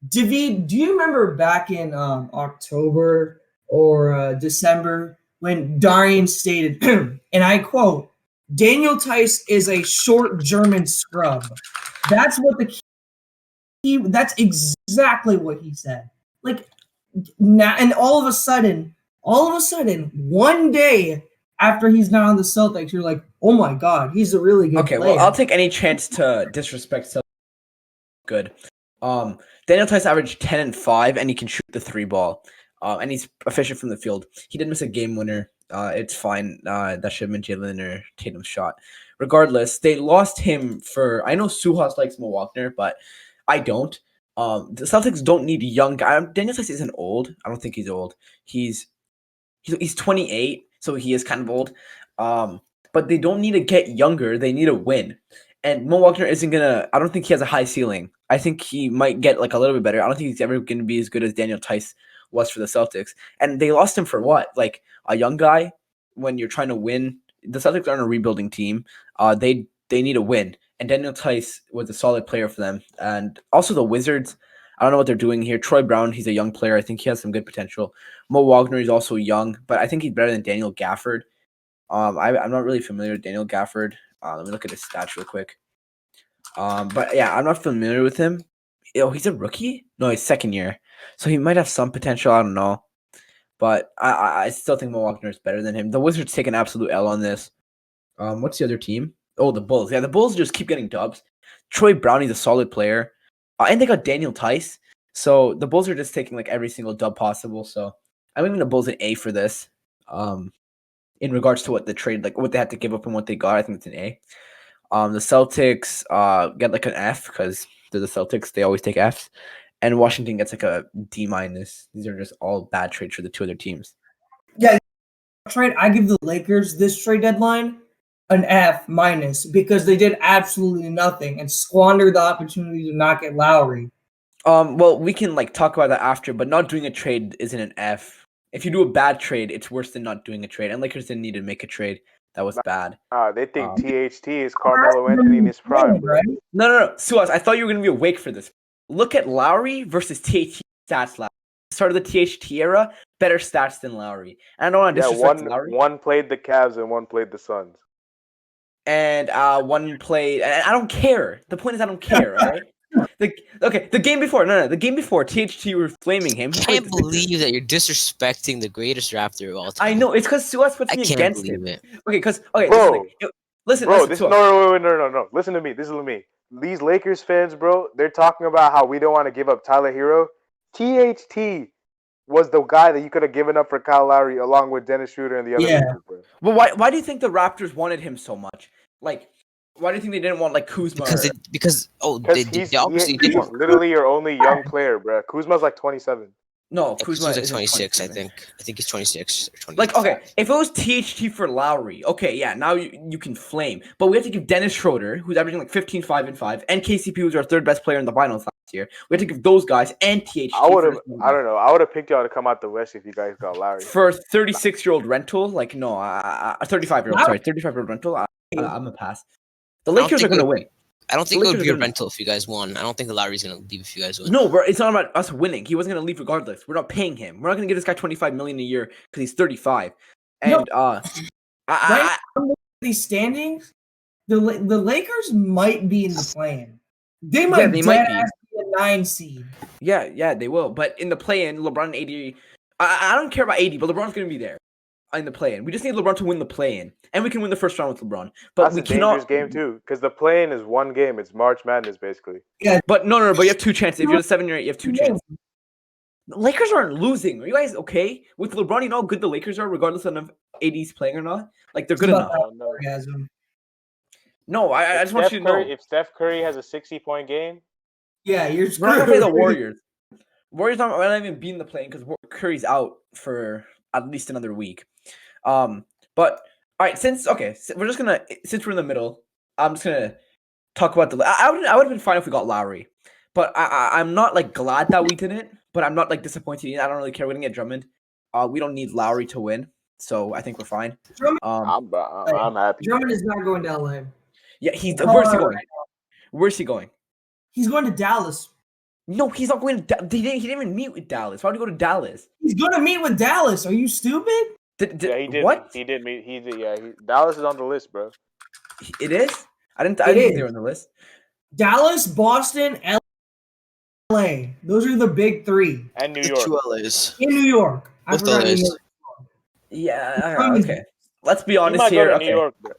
David, do you remember back in October or December when Darian stated, and I quote, Daniel Tice is a short German scrub. That's what that's exactly what he said. Like now, and all of a sudden, one day after he's not on the Celtics, you're like, oh my god, he's a really good Okay, player. well, I'll take any chance to disrespect Celtics. Good. Daniel Tice averaged 10 and 5, and he can shoot the 3 ball. And he's efficient from the field. He did miss a game winner. It's fine. That should have been Jalen or Tatum's shot. Regardless, they lost him for. I know Suhas likes Mo Wagner, but I don't. The Celtics don't need young guys. Daniel Tice isn't old. I don't think he's old. He's 28, so he is kind of old. But they don't need to get younger. They need to win. And Mo Wagner isn't gonna. I don't think he has a high ceiling. I think he might get like a little bit better. I don't think he's ever going to be as good as Daniel Tice was for the Celtics. And they lost him for what? Like a young guy when you're trying to win. The Celtics aren't a rebuilding team. They need to win. And Daniel Tice was a solid player for them. And also the Wizards. I don't know what they're doing here. Troy Brown, he's a young player. I think he has some good potential. Mo Wagner is also young, but I think he's better than Daniel Gafford. I'm not really familiar with Daniel Gafford. Let me look at his stats real quick. But yeah, I'm not familiar with him. Oh, he's a rookie? No, he's second year. So he might have some potential. I don't know. But I still think Mo Wagner is better than him. The Wizards take an absolute L on this. What's the other team? Oh, the Bulls. Yeah, the Bulls just keep getting dubs. Troy Brown, he's a solid player. And they got Daniel Tice. So the Bulls are just taking like every single dub possible. So I'm giving the Bulls an A for this. In regards to what the trade, like what they had to give up and what they got, I think it's an A. The Celtics get like an F because they're the Celtics. They always take Fs. And Washington gets like a D minus. These are just all bad trades for the two other teams. Yeah, trade. I give the Lakers this trade deadline an F minus because they did absolutely nothing and squandered the opportunity to not get Lowry. Well, we can like talk about that after, but not doing a trade isn't an F. If you do a bad trade, it's worse than not doing a trade. And Lakers didn't need to make a trade that was bad. They think THT is Carmelo Anthony in his prime, bro. Right? No. Suaz, I thought you were gonna be awake for this. Look at Lowry versus THT stats last. Start of the THT era, better stats than Lowry. And I don't want to disrespect Lowry. One played the Cavs and one played the Suns. And one played. And I don't care. The point is, I don't care. All right. The game before. No. The game before, THT were flaming him. I can't believe that you're disrespecting the greatest Raptor of all time. I know. It's because Suaz puts me against him. It. Okay, bro, listen. No. Listen to me. This is me. These Lakers fans, bro, they're talking about how we don't want to give up Tyler Hero. THT was the guy that you could have given up for Kyle Lowry along with Dennis Schroeder and the other Lakers, bro. Well, why do you think the Raptors wanted him so much? Like, why do you think they didn't want like Kuzma? Because he's literally your only young player, bro. Kuzma's like 27. No, Kuzma's like 26. I think he's 26 or 27. Like, okay, if it was THT for Lowry, okay, yeah, now you can flame. But we have to give Dennis Schroeder, who's averaging like 15, 5, and 5, and KCP, who's our third best player in the finals last year. We have to give those guys and THT. I don't know. I would have picked y'all to come out the West if you guys got Lowry. For a 36-year-old rental, like, no, a 35-year-old rental, I'm a pass. The Lakers are going to win. I don't think it would be a rental if you guys won. I don't think Lowry's going to leave if you guys win. No, it's not about us winning. He wasn't going to leave regardless. We're not paying him. We're not going to give this guy $25 million a year because he's 35. And these standings, the Lakers might be in the play-in. They might be a 9 seed. Yeah, they will. But in the play-in, LeBron and AD, I don't care about AD, but LeBron's going to be there in the play-in. We just need LeBron to win the play-in, and we can win the first round with LeBron. But that's we dangerous game too, because the play-in is one game. It's March Madness basically. Yeah, but no. But you have two chances. If you're the 7 or 8, you have two chances. The Lakers aren't losing. Are you guys okay with LeBron? You know how good the Lakers are, regardless of if AD's playing or not. Like they're good enough. No, I just want you to know. If Steph Curry has a 60-point game, yeah, you're screwed. We're not gonna play the Warriors. Warriors not even being the play-in because Curry's out for at least another week. But all right, since we're just gonna since we're in the middle, I'm just gonna talk about I would have been fine if we got Lowry, But I'm not like glad that we didn't. But I'm not like disappointed either. I don't really care. We're gonna get Drummond. We don't need Lowry to win, so I think we're fine. Drummond, I'm happy. Drummond is not going to LA. Yeah, where's he going? Where's he going? He's going to Dallas. No, he's not going to. He didn't even meet with Dallas. Why would he go to Dallas? He's going to meet with Dallas. Are you stupid? Yeah, he did. What? He did meet. He did. Yeah, Dallas is on the list, bro. It is. I didn't think they were on the list. Dallas, Boston, LA. Those are the big three. And New The York. two LAs. In New York. Both LAs. Yeah. Okay. Let's be honest might here. go to Okay. New York, bro.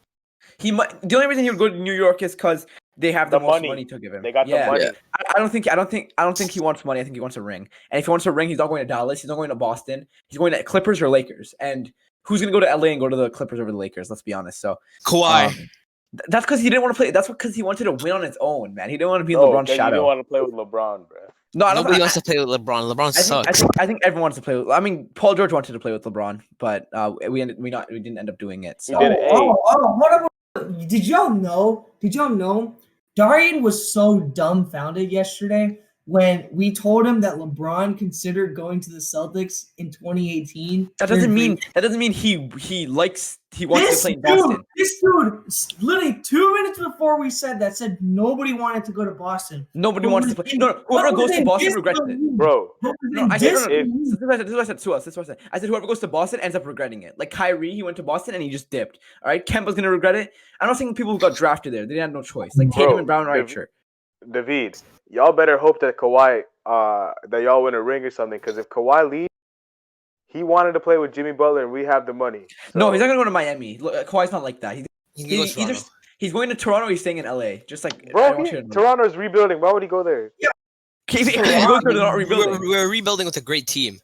He might. The only reason he would go to New York is because they have the most money to give him. They got the money. Yeah. I don't think he wants money. I think he wants a ring. And if he wants a ring, he's not going to Dallas. He's not going to Boston. He's going to Clippers or Lakers. And who's going to go to LA and go to the Clippers over the Lakers? Let's be honest. So Kawhi. that's because he didn't want to play. That's because he wanted to win on his own, man. He didn't want to be in No, LeBron's he shadow. didn't want to play with LeBron, bro. No, Nobody wants to play with LeBron. LeBron sucks. I think everyone wants to play with. I mean, Paul George wanted to play with LeBron, but we didn't end up doing it. So did it. Hold up. Did y'all know? Darian was so dumbfounded yesterday when we told him that LeBron considered going to the Celtics in 2018. that doesn't mean he wants to play in Boston. This dude, literally 2 minutes before we said that, said nobody wanted to go to Boston. Nobody wants to play. No, whoever goes to Boston regrets it. Bro, No, I said, this is what I said to us. This is what I said. I said whoever goes to Boston ends up regretting it. Like Kyrie, he went to Boston and he just dipped. All right, Kemba's gonna regret it. I'm not saying people who got drafted there, they had no choice. Like Tatum and Brown, right? Sure. David, y'all better hope that Kawhi, that y'all win a ring or something. Because if Kawhi leaves, he wanted to play with Jimmy Butler, and we have the money. So. No, he's not gonna go to Miami. Look, Kawhi's not like that. He's going to Toronto. Or he's staying in LA. Just like Toronto's rebuilding. Why would he go there? Yeah. They're not rebuilding. We're rebuilding with a great team.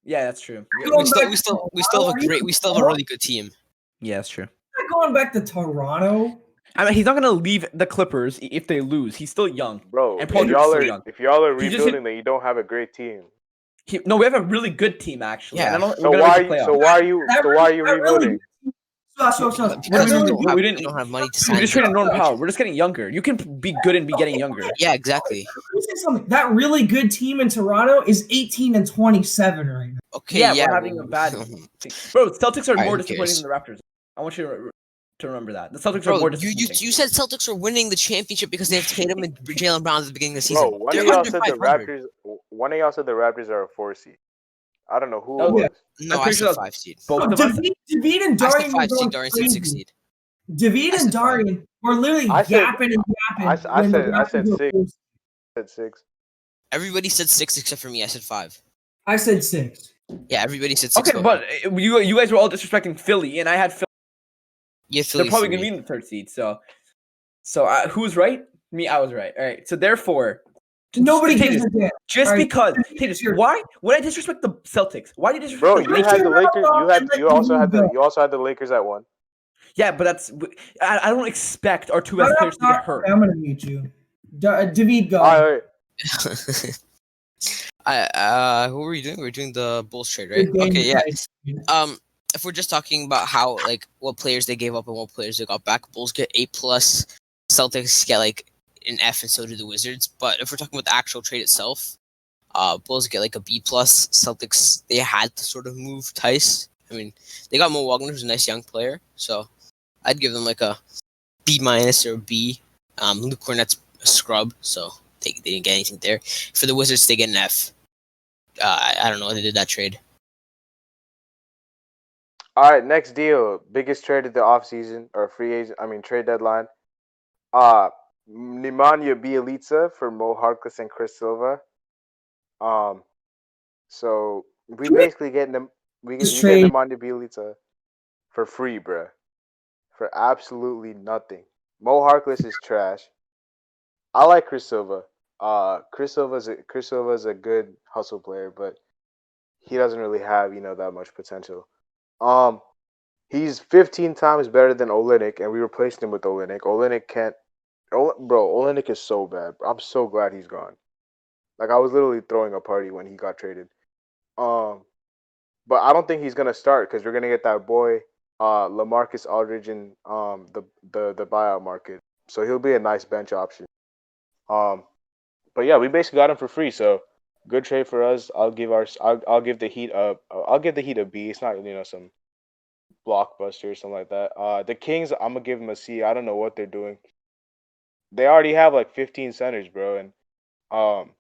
Yeah, that's true. We still have a really good team. Yeah, that's true. Going back to Toronto. I mean, he's not going to leave the Clippers if they lose. He's still young. Bro, and Paul George is still young. If y'all are rebuilding, then you don't have a great team. No, we have a really good team, actually. Yeah. So why are you rebuilding? We don't have money to sign. We just traded Norman Powell. We're just getting younger. You can be good and be getting younger. Yeah, exactly. That really good team in Toronto is 18-27 right now. Okay, yeah, we're having a bad. Bro, Celtics are more disappointing than the Raptors. I want you to remember that. The Celtics are more disappointing. You said Celtics are winning the championship because they have Tatum and Jaylen Brown at the beginning of the season. Bro, one of y'all said the Raptors are a 4 seed. I don't know who it was. No, I said 5 seed. David and Darian I said 5 seed. Darian said 6 seed. David and Darian were literally yapping and yapping. I said 6. I said 6. Everybody said 6 except for me. I said 5. I said 6. Yeah, everybody said 6. Okay, but you guys were all disrespecting Philly, and I had Philly. Yeah, Philly. They're probably gonna be in the 3rd seed. So who's right? Me, I was right. All right. So therefore, nobody gives a damn. Just because, why would I disrespect the Celtics? Why did you disrespect? Bro, you had the Lakers. You also had the Lakers at 1. Yeah, but I don't expect our two best players to get hurt. I'm gonna mute you. David, go. All right. Who were you doing? We're doing the Bulls trade, right? Okay, yeah. If we're just talking about how what players they gave up and what players they got back, Bulls get A+, Celtics get an F, and so do the Wizards. But if we're talking about the actual trade itself, Bulls get a B+. Celtics, they had to sort of move Tice. I mean, they got Mo Wagner, who's a nice young player, so I'd give them a B- or a B. Luke Cornett's a scrub, so they didn't get anything there. For the Wizards, they get an F. I don't know why they did that trade. All right, next deal. Biggest trade of the offseason or trade deadline. Nemanja Bjelica for Mo Harkless and Chris Silva. So we basically get Nemanja Bjelica for free, bruh. For absolutely nothing. Mo Harkless is trash. I like Chris Silva. Chris Silva's a good hustle player, but he doesn't really have that much potential. He's 15 times better than Olynyk, and we replaced him with Olynyk. Olynyk is so bad. I'm so glad he's gone. I was literally throwing a party when he got traded. But I don't think he's gonna start because we're gonna get that boy LaMarcus Aldridge in the buyout market, so he'll be a nice bench option. But yeah, we basically got him for free. So good trade for us. I'll give the Heat a B. It's not some blockbuster or something like that. The Kings, I'm gonna give them a C. I don't know what they're doing. They already have like 15 centers, bro, and um,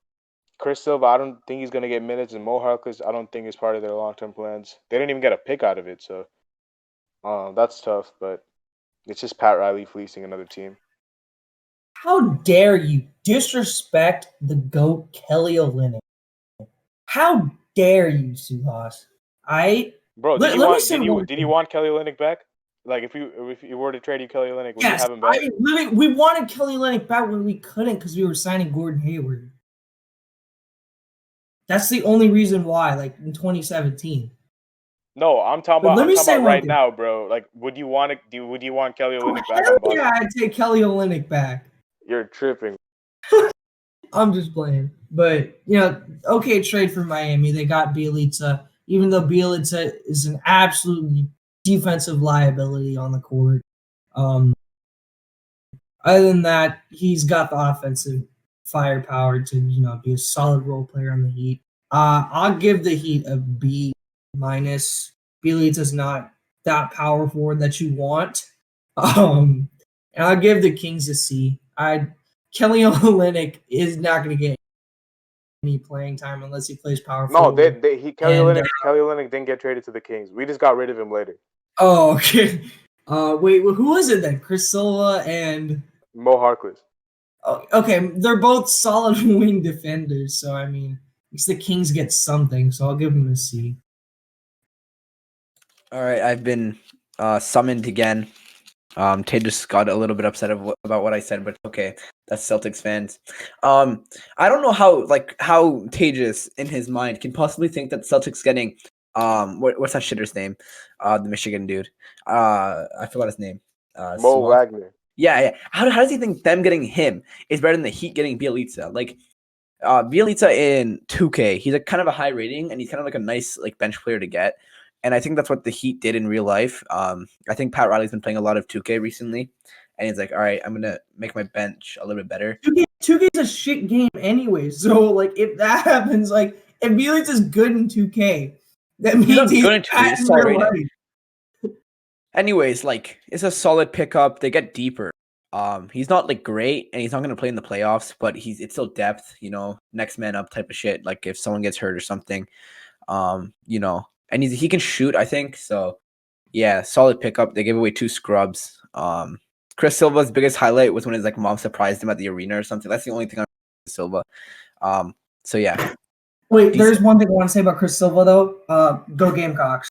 Chris Silva, I don't think he's gonna get minutes, and Mo Harkless, I don't think is part of their long term plans. They didn't even get a pick out of it, so that's tough. But it's just Pat Riley fleecing another team. How dare you disrespect the GOAT Kelly Olynyk? How dare you, Suhas? Bro, let me say one did thing. you want Kelly Olynyk back? Like if you were to trade you Kelly Olynyk, would you Yes, have him back? we wanted Kelly Olynyk back when we couldn't because we were signing Gordon Hayward. That's the only reason why, like in 2017. No, I'm talking But about let me say one right thing. now, bro. Like, would you want Kelly Oh, Olynyk back hell on Boston? yeah, I'd take Kelly Olynyk back. You're tripping. I'm just playing. But, okay trade for Miami. They got Bjelica, even though Bjelica is an absolutely defensive liability on the court. Other than that, he's got the offensive firepower to, be a solid role player on the Heat. I'll give the Heat a B minus. Bjelica's not that power forward that you want. And I'll give the Kings a C. Kelly Olynyk is not going to get any playing time unless he plays power No, forward. Kelly Olynyk didn't get traded to the Kings. We just got rid of him later. Oh, okay. Wait, who was it then? Chris Silva and Mo Harkless. Oh, okay, they're both solid wing defenders, so I mean, at least the Kings get something, so I'll give them a C. All right, I've been summoned again. Tay just got a little bit upset about what I said, but okay, that's Celtics fans. I don't know how Tejas in his mind can possibly think that Celtics getting what's that shitter's name? The Michigan dude. I forgot his name. Mo Swan? Wagner. Yeah. How does he think them getting him is better than the Heat getting Bjelica? Like, Bjelica in 2K, he's kind of a high rating, and he's kind of like a nice bench player to get. And I think that's what the Heat did in real life. I think Pat Riley's been playing a lot of 2K recently, and he's like, all right, I'm gonna make my bench a little bit better. 2K is a shit game anyway, so if that happens, if Bjelica's good in 2K, that means he's good in 2K. He's solid real rating. Anyways, it's a solid pickup. They get deeper. He's not great, and he's not gonna play in the playoffs, but it's still depth. Next man up type of shit. Like if someone gets hurt or something, and he can shoot. I think so. Yeah, solid pickup. They gave away 2 scrubs. Chris Silva's biggest highlight was when his mom surprised him at the arena or something. That's the only thing on Chris Silva. So yeah. Wait, there's one thing I want to say about Chris Silva though. Go Gamecocks.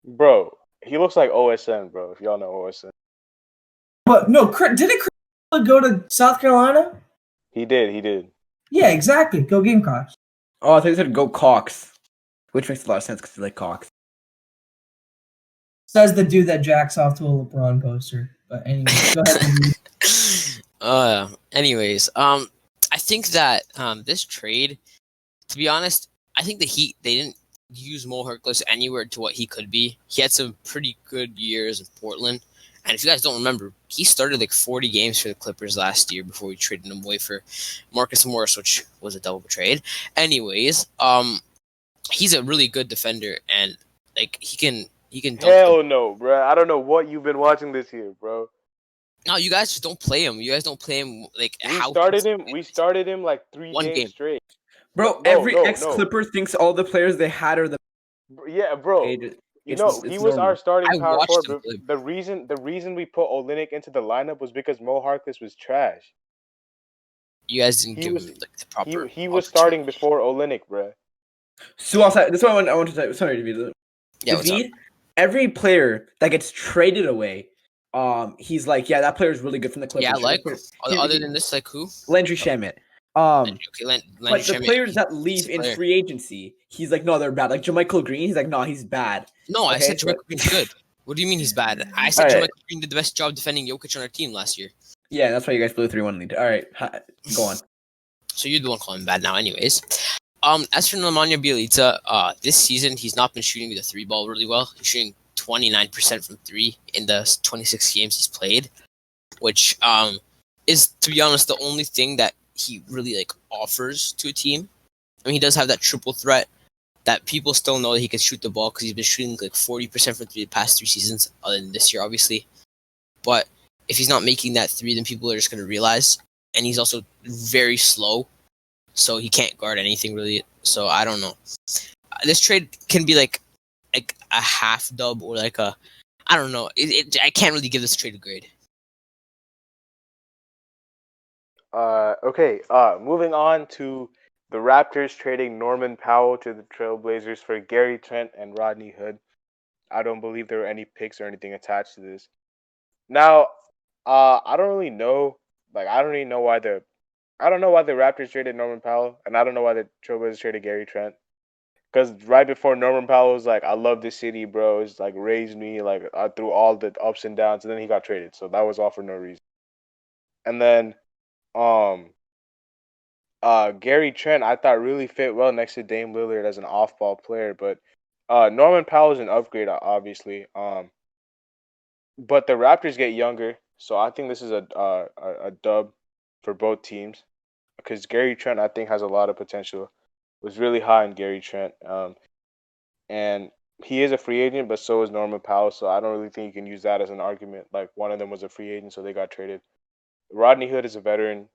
Bro, he looks like OSN, bro. If y'all know OSN. But no, didn't Chris Silva go to South Carolina? He did. Yeah, exactly. Go Gamecocks. Oh, I thought you said go Cox, which makes a lot of sense because you like Cox. Says the dude that jacks off to a LeBron poster. But anyway, go ahead. Anyways, I think that this trade, to be honest, I think the Heat, they didn't use Mo Harkless anywhere to what he could be. He had some pretty good years in Portland. And if you guys don't remember, he started 40 games for the Clippers last year before we traded him away for Marcus Morris, which was a double trade. Anyways, he's a really good defender, and he can dunk. Hell no, bro. I don't know what you've been watching this year, bro. No, you guys just don't play him. You guys don't play him We started him 3 games straight. Bro, every ex-Clipper thinks all the players they had are the. Yeah, bro. He was our starting power forward. The reason we put Olynyk into the lineup was because Mo Harkless was trash. You guys didn't give him the proper. He was starting before Olynyk, bro. So outside, that's what I want to say. Sorry, David. Yeah, what's up? Every player that gets traded away, he's that player is really good from the Clippers. Yeah, other than this, who? Landry Shamet. Landry But the Shamet, players that leave in free agency, he's no, they're bad. Like JaMychal Green, he's no, he's bad. No, I said JaMychal Green's good. What do you mean he's bad? I said JaMychal Green did the best job defending Jokic on our team last year. Yeah, that's why you guys blew 3-1 lead. All right, go on. So you're the one calling him bad now, anyways. As for Nemanja Bjelica, this season he's not been shooting the 3 ball really well. He's shooting 29% from 3 in the 26 games he's played, which is, to be honest, the only thing that he really like offers to a team. I mean, he does have that triple threat that people still know that he can shoot the ball because he's been shooting like 40% for the past 3 seasons, other than this year, obviously. But if he's not making that three, then people are just going to realize. And he's also very slow, so he can't guard anything really. So I don't know. This trade can be like a half dub or like a, I don't know. I can't really give this trade a grade. Okay. Moving on to the Raptors trading Norman Powell to the Trailblazers for Gary Trent and Rodney Hood. I don't believe there were any picks or anything attached to this. Now, I don't really know. Like, I don't know why the Raptors traded Norman Powell, and I don't know why the Trailblazers traded Gary Trent. Because right before Norman Powell was like, "I love this city, bro. It's like raised me like through all the ups and downs," and then he got traded, so that was all for no reason. And then, um, Gary Trent, I thought really fit well next to Dame Lillard as an off-ball player, but Norman Powell is an upgrade, obviously. But the Raptors get younger, so I think this is a dub for both teams because Gary Trent I think has a lot of potential. Was really high in Gary Trent, and he is a free agent, but so is Norman Powell. So I don't really think you can use that as an argument. Like one of them was a free agent, so they got traded. Rodney Hood is a veteran.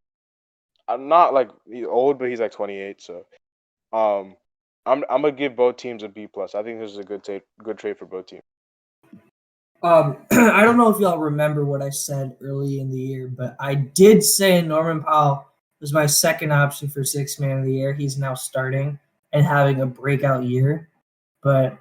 I'm not like he's old, but he's like 28. So um, I'm gonna give both teams a B plus. I think this is a good trade for both teams. I don't know if y'all remember what I said early in the year, but I did say Norman Powell was my second option for sixth man of the year. He's now starting and having a breakout year, but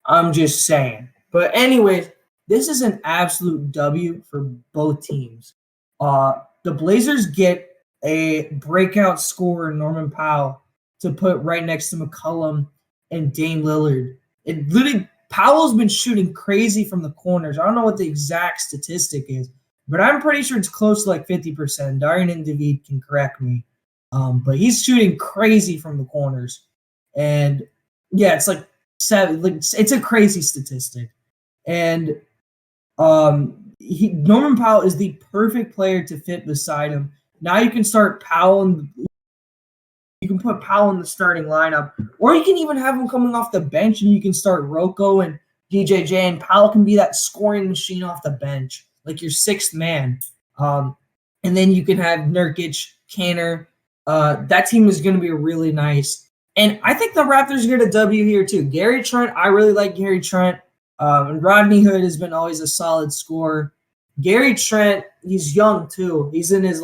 I'm just saying. But anyways, this is an absolute W for both teams. The Blazers get a breakout scorer, Norman Powell, to put right next to McCollum and Dame Lillard. It literally Powell's been shooting crazy from the corners. I don't know what the exact statistic is, but I'm pretty sure it's close to like 50%. Darian and David can correct me. But he's shooting crazy from the corners. And yeah, it's like seven, like it's a crazy statistic. And Norman Powell is the perfect player to fit beside him. Now you can start Powell you can put Powell in the starting lineup, or you can even have him coming off the bench and you can start Rocco and DJJ, and Powell can be that scoring machine off the bench, like your sixth man. And then you can have Nurkic, Kanter. That team is going to be really nice. And I think the Raptors get a W here too. Gary Trent, I really like Gary Trent. And Rodney Hood has been always a solid scorer. Gary Trent, he's young too. He's in his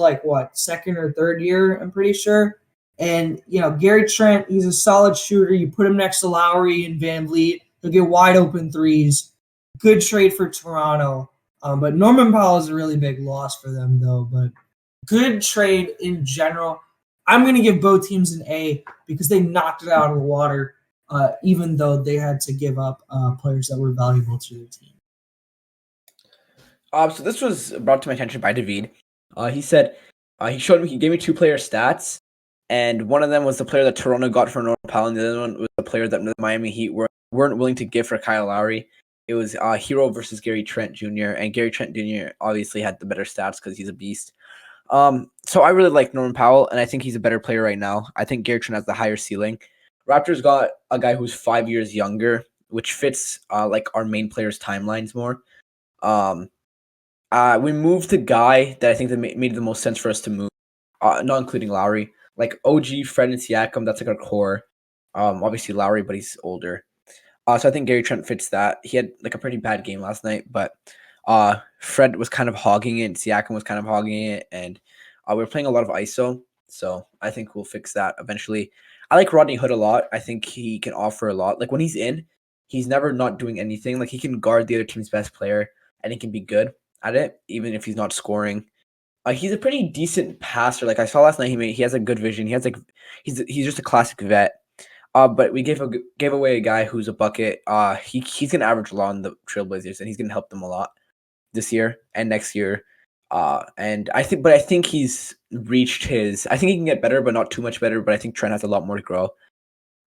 second or third year, I'm pretty sure. And, Gary Trent, he's a solid shooter. You put him next to Lowry and VanVleet, he'll get wide open threes. Good trade for Toronto. But Norman Powell is a really big loss for them, though. But good trade in general. I'm going to give both teams an A because they knocked it out of the water, even though they had to give up players that were valuable to their team. So this was brought to my attention by David. He said he gave me 2 player stats. And one of them was the player that Toronto got for Norman Powell, and the other one was the player that the Miami Heat weren't willing to give for Kyle Lowry. It was Hero versus Gary Trent Jr., and Gary Trent Jr. obviously had the better stats because he's a beast. So I really like Norman Powell, and I think he's a better player right now. I think Gary Trent has the higher ceiling. Raptors got a guy who's 5 years younger, which fits like our main players' timelines more. We moved the guy that I think that made the most sense for us to move, not including Lowry. Like OG, Fred, and Siakam, that's like our core. Obviously Lowry, but he's older. So I think Gary Trent fits that. He had like a pretty bad game last night, but Fred was kind of hogging it, Siakam was kind of hogging it, and we were playing a lot of ISO. So I think we'll fix that eventually. I like Rodney Hood a lot. I think he can offer a lot. Like when he's in, he's never not doing anything. Like he can guard the other team's best player, and he can be good at it, even if he's not scoring. He's a pretty decent passer. Like I saw last night, he has a good vision. He's just a classic vet. But we gave away a guy who's a bucket. He's gonna average a lot on the Trailblazers, and he's gonna help them a lot this year and next year. And I think he's reached his. I think he can get better, but not too much better. But I think Trent has a lot more to grow.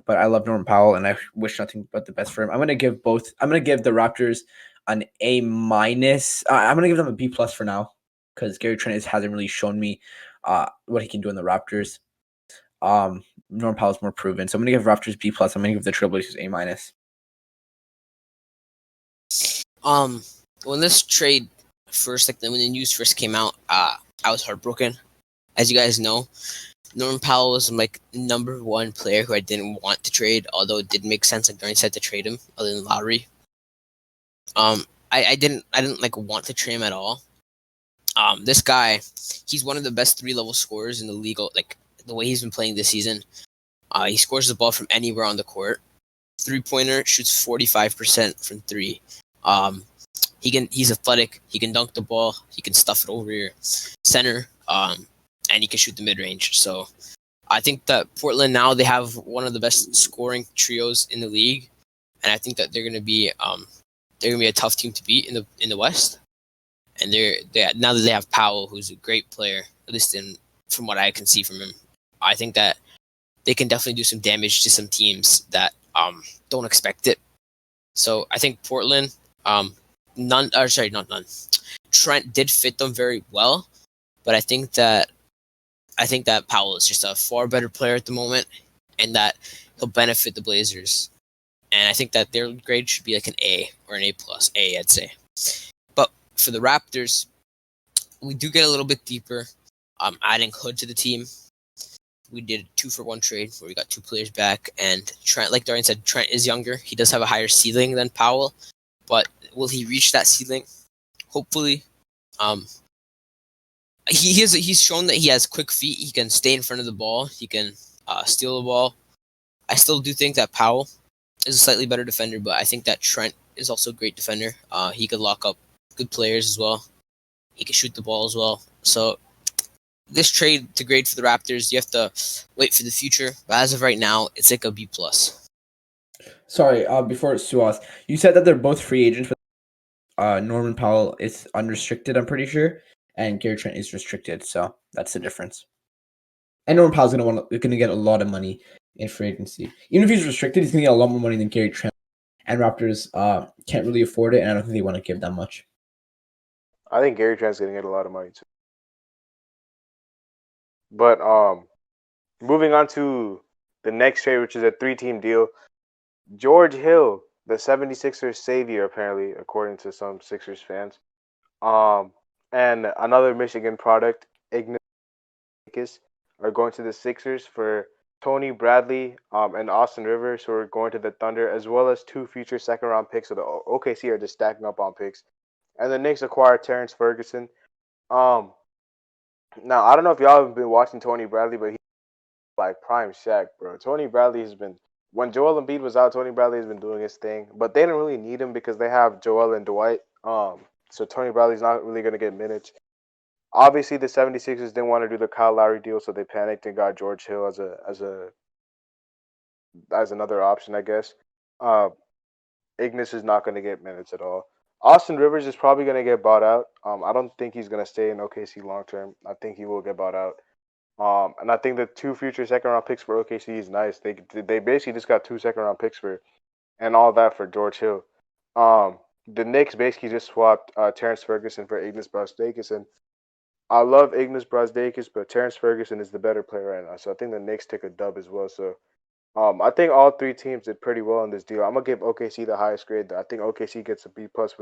But I love Norman Powell, and I wish nothing but the best for him. I'm gonna give the Raptors an A minus. I'm gonna give them a B plus for now, because Gary Trent hasn't really shown me what he can do in the Raptors. Norman Powell's more proven, so I'm gonna give Raptors B plus. I'm gonna give the Trailblazers A minus. When this trade first, like when the news first came out, I was heartbroken. As you guys know, Norman Powell was like number one player who I didn't want to trade, although it did make sense. Like Darren said to trade him, other than Lowry. I didn't like want to trade him at all. This guy, he's one of the best 3-level scorers in the league. Like the way he's been playing this season, he scores the ball from anywhere on the court. 3-pointer, shoots 45% from 3. He's athletic. He can dunk the ball. He can stuff it over your center. And he can shoot the mid range. So I think that Portland now they have one of the best scoring trios in the league, and I think that they're gonna be a tough team to beat in the West. And they now that they have Powell, who's a great player, at least from what I can see from him, I think that they can definitely do some damage to some teams that don't expect it. So I think Portland, not none. Trent did fit them very well, but I think that Powell is just a far better player at the moment, and that he'll benefit the Blazers. And I think that their grade should be like an A or an A plus. A, I'd say. But for the Raptors, we do get a little bit deeper. Adding Hood to the team, we did a 2-for-1 trade where we got 2 players back. And Trent, like Dorian said, Trent is younger. He does have a higher ceiling than Powell, but will he reach that ceiling? Hopefully. He's shown that he has quick feet. He can stay in front of the ball. He can steal the ball. I still do think that Powell is a slightly better defender, but I think that Trent is also a great defender. He could lock up good players as well. He can shoot the ball as well. So this trade to grade for the Raptors, you have to wait for the future. But as of right now, it's like a B plus. Sorry, before Suas, you said that they're both free agents. Norman Powell is unrestricted, I'm pretty sure, and Gary Trent is restricted. So that's the difference. And Norman Powell's gonna get a lot of money in free agency. Even if he's restricted, he's gonna get a lot more money than Gary Trent. And Raptors can't really afford it, and I don't think they want to give that much. I think Gary Trent's gonna get a lot of money too. But moving on to the next trade, which is a 3-team deal. George Hill, the 76ers savior, apparently, according to some Sixers fans. And another Michigan product, Ignis, are going to the Sixers for Tony Bradley and Austin Rivers, who are going to the Thunder, as well as 2 future second-round picks. So the OKC are just stacking up on picks. And the Knicks acquired Terrence Ferguson. Now, I don't know if y'all have been watching Tony Bradley, but he's like prime Shaq, bro. Tony Bradley has been, when Joel Embiid was out, Tony Bradley has been doing his thing. But they don't really need him because they have Joel and Dwight. So Tony Bradley's not really going to get minutes. Obviously, the 76ers didn't want to do the Kyle Lowry deal, so they panicked and got George Hill as another option, I guess. Ignis is not going to get minutes at all. Austin Rivers is probably going to get bought out. I don't think he's going to stay in OKC long term. I think he will get bought out. And I think the 2 future second-round picks for OKC is nice. They basically just got 2 second-round picks and all that for George Hill. The Knicks basically just swapped Terrence Ferguson for Ignis Brazdeikis, and I love Ignis Brazdeikis, but Terrence Ferguson is the better player right now. So I think the Knicks took a dub as well. So I think all 3 teams did pretty well in this deal. I'm gonna give OKC the highest grade. I think OKC gets a B plus.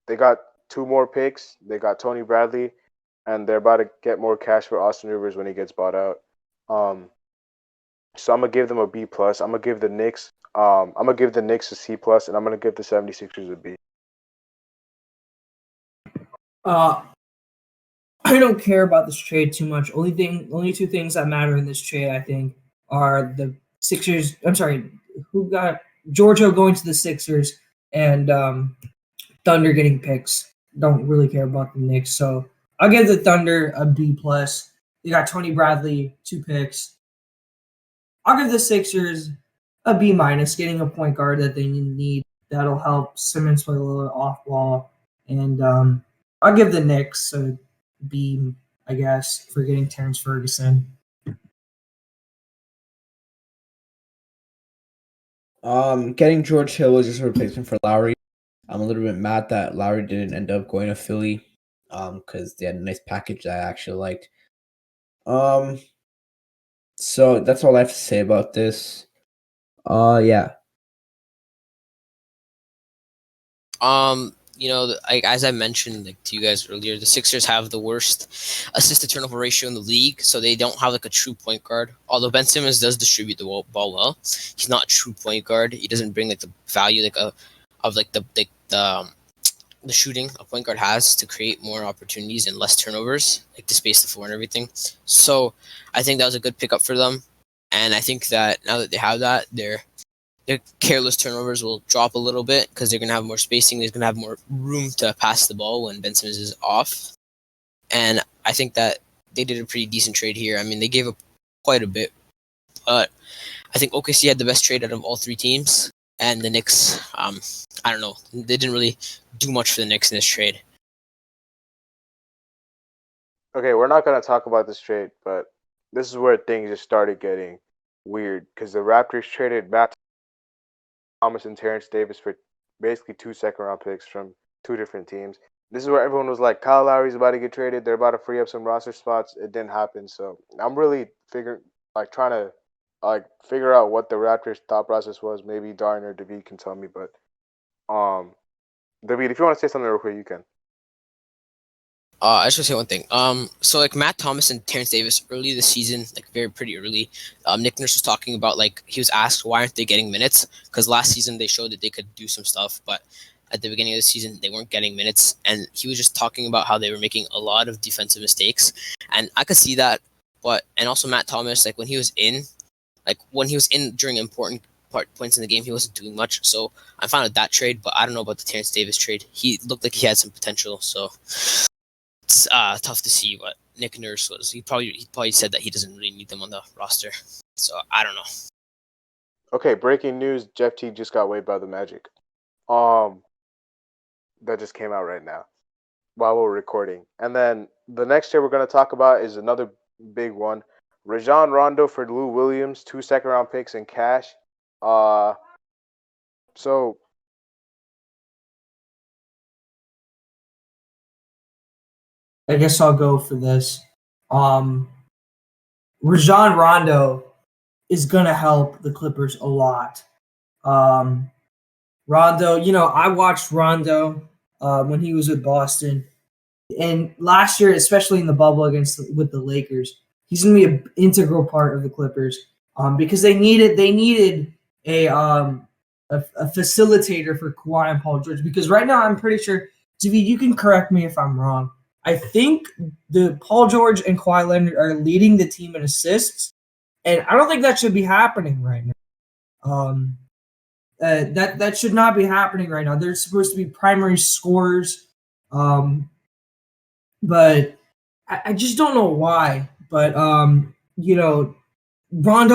They got 2 more picks. They got Tony Bradley, and they're about to get more cash for Austin Rivers when he gets bought out. So I'm gonna give them a B plus. I'm gonna give the Knicks a C plus, and I'm gonna give the 76ers a B. I don't care about this trade too much. Only 2 things that matter in this trade, I think, are the Sixers. I'm sorry, who got Georgia going to the Sixers and Thunder getting picks. Don't really care about the Knicks, so I'll give the Thunder a B plus. They got Tony Bradley, 2 picks. I'll give the Sixers a B minus, getting a point guard that they need. That'll help Simmons play a little off ball, and I'll give the Knicks a B, I guess, for getting Terrence Ferguson. Getting George Hill was just a replacement for Lowry. I'm a little bit mad that Lowry didn't end up going to Philly, because they had a nice package that I actually liked. So that's all I have to say about this. Yeah. Like as I mentioned like to you guys earlier, the Sixers have the worst assist to turnover ratio in the league, so they don't have like a true point guard. Although Ben Simmons does distribute the ball well, he's not a true point guard. He doesn't bring like the value of like the shooting a point guard has to create more opportunities and less turnovers, like to space the floor and everything. So I think that was a good pickup for them, and I think that now that they have that, their careless turnovers will drop a little bit because they're going to have more spacing. They're going to have more room to pass the ball when Ben Simmons is off. And I think that they did a pretty decent trade here. I mean, they gave up quite a bit, but I think OKC had the best trade out of all three teams. And the Knicks, I don't know, they didn't really do much for the Knicks in this trade. Okay, we're not gonna talk about this trade, but this is where things just started getting weird because the Raptors traded Matt Thomas and Terrence Davis for basically 2 second-round picks from two different teams. This is where everyone was like, Kyle Lowry's about to get traded. They're about to free up some roster spots. It didn't happen. So I'm really trying to figure out what the Raptors' thought process was. Maybe Darn or David can tell me, but David, if you want to say something real quick, you can. I just want to say one thing. So like Matt Thomas and Terrence Davis early this season, like pretty early. Nick Nurse was talking about like he was asked why aren't they getting minutes because last season they showed that they could do some stuff, but at the beginning of the season they weren't getting minutes, and he was just talking about how they were making a lot of defensive mistakes, and I could see that. But and also Matt Thomas, like when he was in during important points in the game, he wasn't doing much. So I'm fine with that trade, but I don't know about the Terrence Davis trade. He looked like he had some potential, so. It's tough to see what Nick Nurse was. He probably said that he doesn't really need them on the roster. So I don't know. Okay, breaking news: Jeff Teague just got waived by the Magic. That just came out right now while we're recording. And then the next trade we're going to talk about is another big one: Rajon Rondo for Lou Williams, 2 second-round picks in cash. So. I guess I'll go for this. Rajon Rondo is gonna help the Clippers a lot. Rondo, I watched Rondo when he was with Boston, and last year, especially in the bubble with the Lakers, he's gonna be an integral part of the Clippers because they needed a facilitator for Kawhi and Paul George. Because right now, I'm pretty sure, David, you can correct me if I'm wrong. I think the Paul George and Kawhi Leonard are leading the team in assists, and I don't think that should be happening right now. That should not be happening right now. They're supposed to be primary scorers, but I just don't know why. But Rondo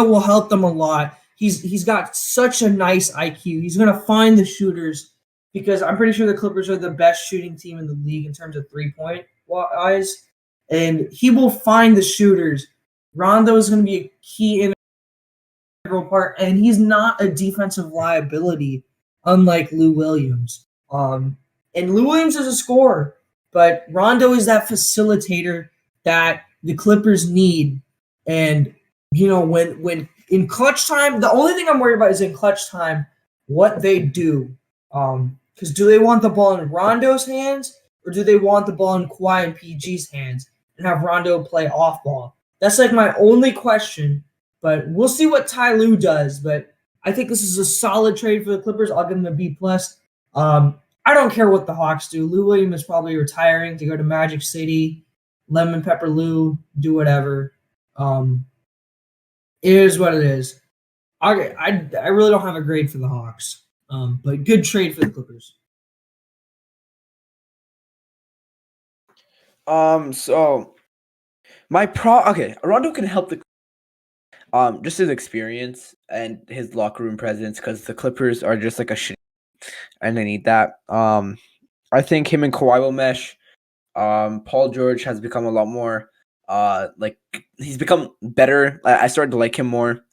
will help them a lot. He's got such a nice IQ. He's gonna find the shooters because I'm pretty sure the Clippers are the best shooting team in the league in terms of 3-point wise, and he will find the shooters. Rondo is going to be a key integral part, and he's not a defensive liability, unlike Lou Williams. And Lou Williams is a scorer, but Rondo is that facilitator that the Clippers need. And when in clutch time, the only thing I'm worried about is in clutch time what they do. Because do they want the ball in Rondo's hands, or do they want the ball in Kawhi and PG's hands and have Rondo play off ball? That's like my only question. But we'll see what Ty Lue does. But I think this is a solid trade for the Clippers. I'll give them a B+. I don't care what the Hawks do. Lou Williams is probably retiring to go to Magic City. Lemon Pepper Lou, do whatever. It is what it is. I really don't have a grade for the Hawks. But good trade for the Clippers. So Rondo can help the just his experience and his locker room presence because the Clippers are just like a shit, and they need that. I think him and Kawhi will mesh. Paul George has become a lot more he's become better. I started to like him more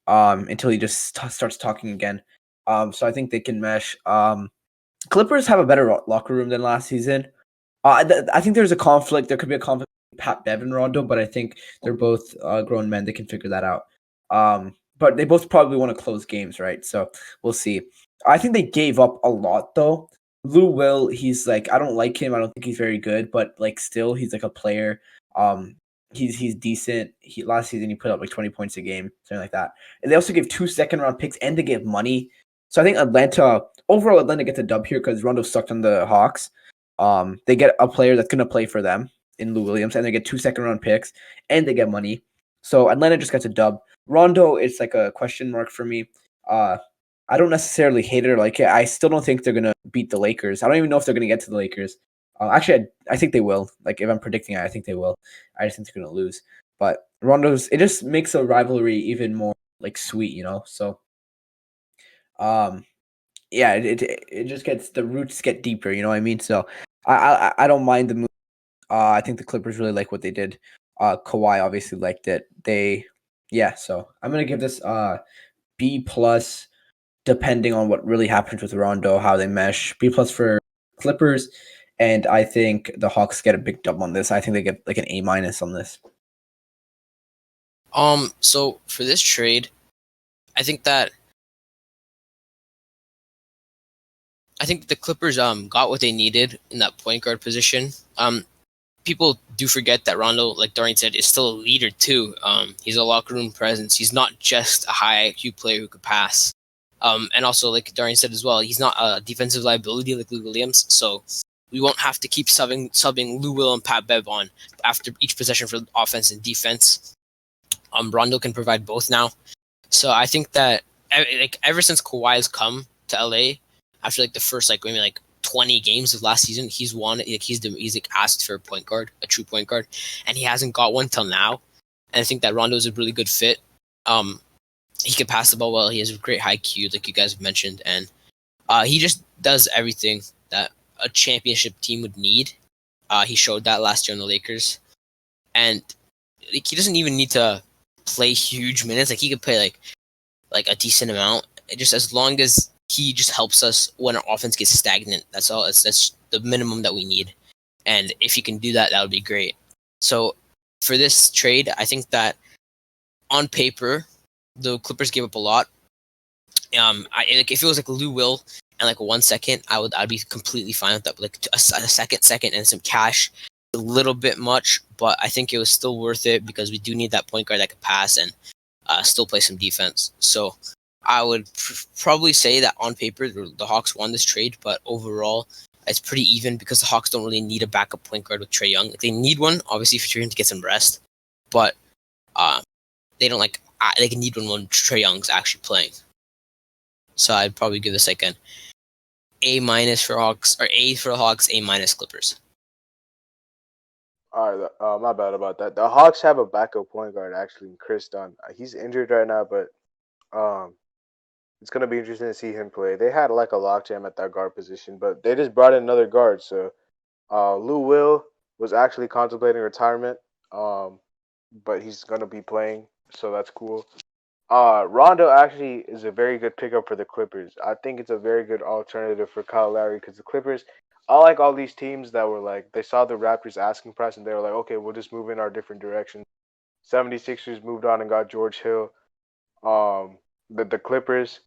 until he just starts talking again. So I think they can mesh. Clippers have a better locker room than last season. I think there's a conflict. There could be a conflict Pat Bev and Rondo, but I think they're both grown men. They can figure that out. But they both probably want to close games, right? So we'll see. I think they gave up a lot though. Lou Will, he's like, I don't like him. I don't think he's very good, but like still, he's like a player. He's decent. Last season he put up like 20 points a game, something like that. And they also gave 2 second-round picks and they gave money. So I think Atlanta gets a dub here because Rondo sucked on the Hawks. They get a player that's gonna play for them in Lou Williams, and they get 2 second-round picks and they get money. So Atlanta just gets a dub. Rondo, it's like a question mark for me. I don't necessarily hate it or like it. I still don't think they're gonna beat the Lakers. I don't even know if they're gonna get to the Lakers. Actually, I think they will. Like if I'm predicting it, I think they will. I just think they're gonna lose. But it just makes a rivalry even more like sweet, you know. So, yeah, it just gets the roots get deeper. You know what I mean? So, I don't mind the move. I think the Clippers really like what they did. Kawhi obviously liked it. So I'm gonna give this B plus, depending on what really happens with Rondo, how they mesh. B plus for Clippers, and I think the Hawks get a big dub on this. I think they get like an A minus on this. So for this trade, I think the Clippers got what they needed in that point guard position. People do forget that Rondo, like Dorian said, is still a leader too. He's a locker room presence. He's not just a high IQ player who could pass. And also, like Dorian said as well, he's not a defensive liability like Lou Williams. So we won't have to keep subbing Lou Will and Pat Bev on after each possession for offense and defense. Rondo can provide both now. So I think that like ever since Kawhi has come to LA, after like the first like maybe like 20 games of last season, he's won. Like he's like asked for a point guard, a true point guard, and he hasn't got one till now. And I think that Rondo is a really good fit. He can pass the ball well. He has a great high Q, like you guys have mentioned, and he just does everything that a championship team would need. He showed that last year on the Lakers, and like he doesn't even need to play huge minutes. Like he could play like a decent amount, just as long as he just helps us when our offense gets stagnant. That's all. That's the minimum that we need. And if he can do that, that would be great. So for this trade, I think that on paper, the Clippers gave up a lot. Like if it was like Lou Will and like 1 second, I'd be completely fine with that. But like a second, and some cash, a little bit much, but I think it was still worth it because we do need that point guard that could pass and still play some defense. So I would probably say that on paper the Hawks won this trade, but overall it's pretty even because the Hawks don't really need a backup point guard with Trae Young. Like, they need one, obviously, for Trae Young to get some rest, but they don't they can need one when Trae Young's actually playing. So I'd probably give this like an A minus for Hawks, or A for the Hawks, A minus Clippers. All right, my bad about that. The Hawks have a backup point guard actually, Chris Dunn. He's injured right now, but it's gonna be interesting to see him play. They had like a logjam at that guard position, but they just brought in another guard. So Lou Will was actually contemplating retirement, but he's gonna be playing, so that's cool. Rondo actually is a very good pickup for the Clippers. I think it's a very good alternative for Kyle Lowry because the Clippers, I like all these teams that were like, they saw the Raptors asking price and they were like, okay, we'll just move in our different directions. 76ers moved on and got George Hill. Um, the Clippers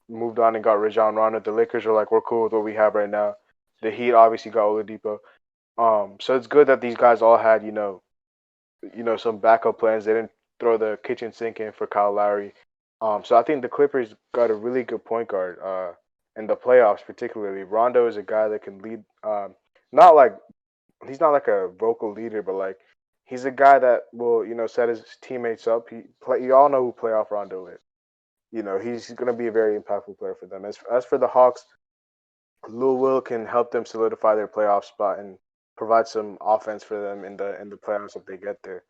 moved on and got Rajon Rondo. The Lakers are like, we're cool with what we have right now. The Heat obviously got Oladipo. So it's good that these guys all had, some backup plans. They didn't throw the kitchen sink in for Kyle Lowry. So I think the Clippers got a really good point guard in the playoffs, particularly. Rondo is a guy that can lead. Not like he's not like a vocal leader, but like he's a guy that will set his teammates up. You all know who playoff Rondo is. He's going to be a very impactful player for them. As for the Hawks, Lou Will can help them solidify their playoff spot and provide some offense for them in the playoffs if they get there.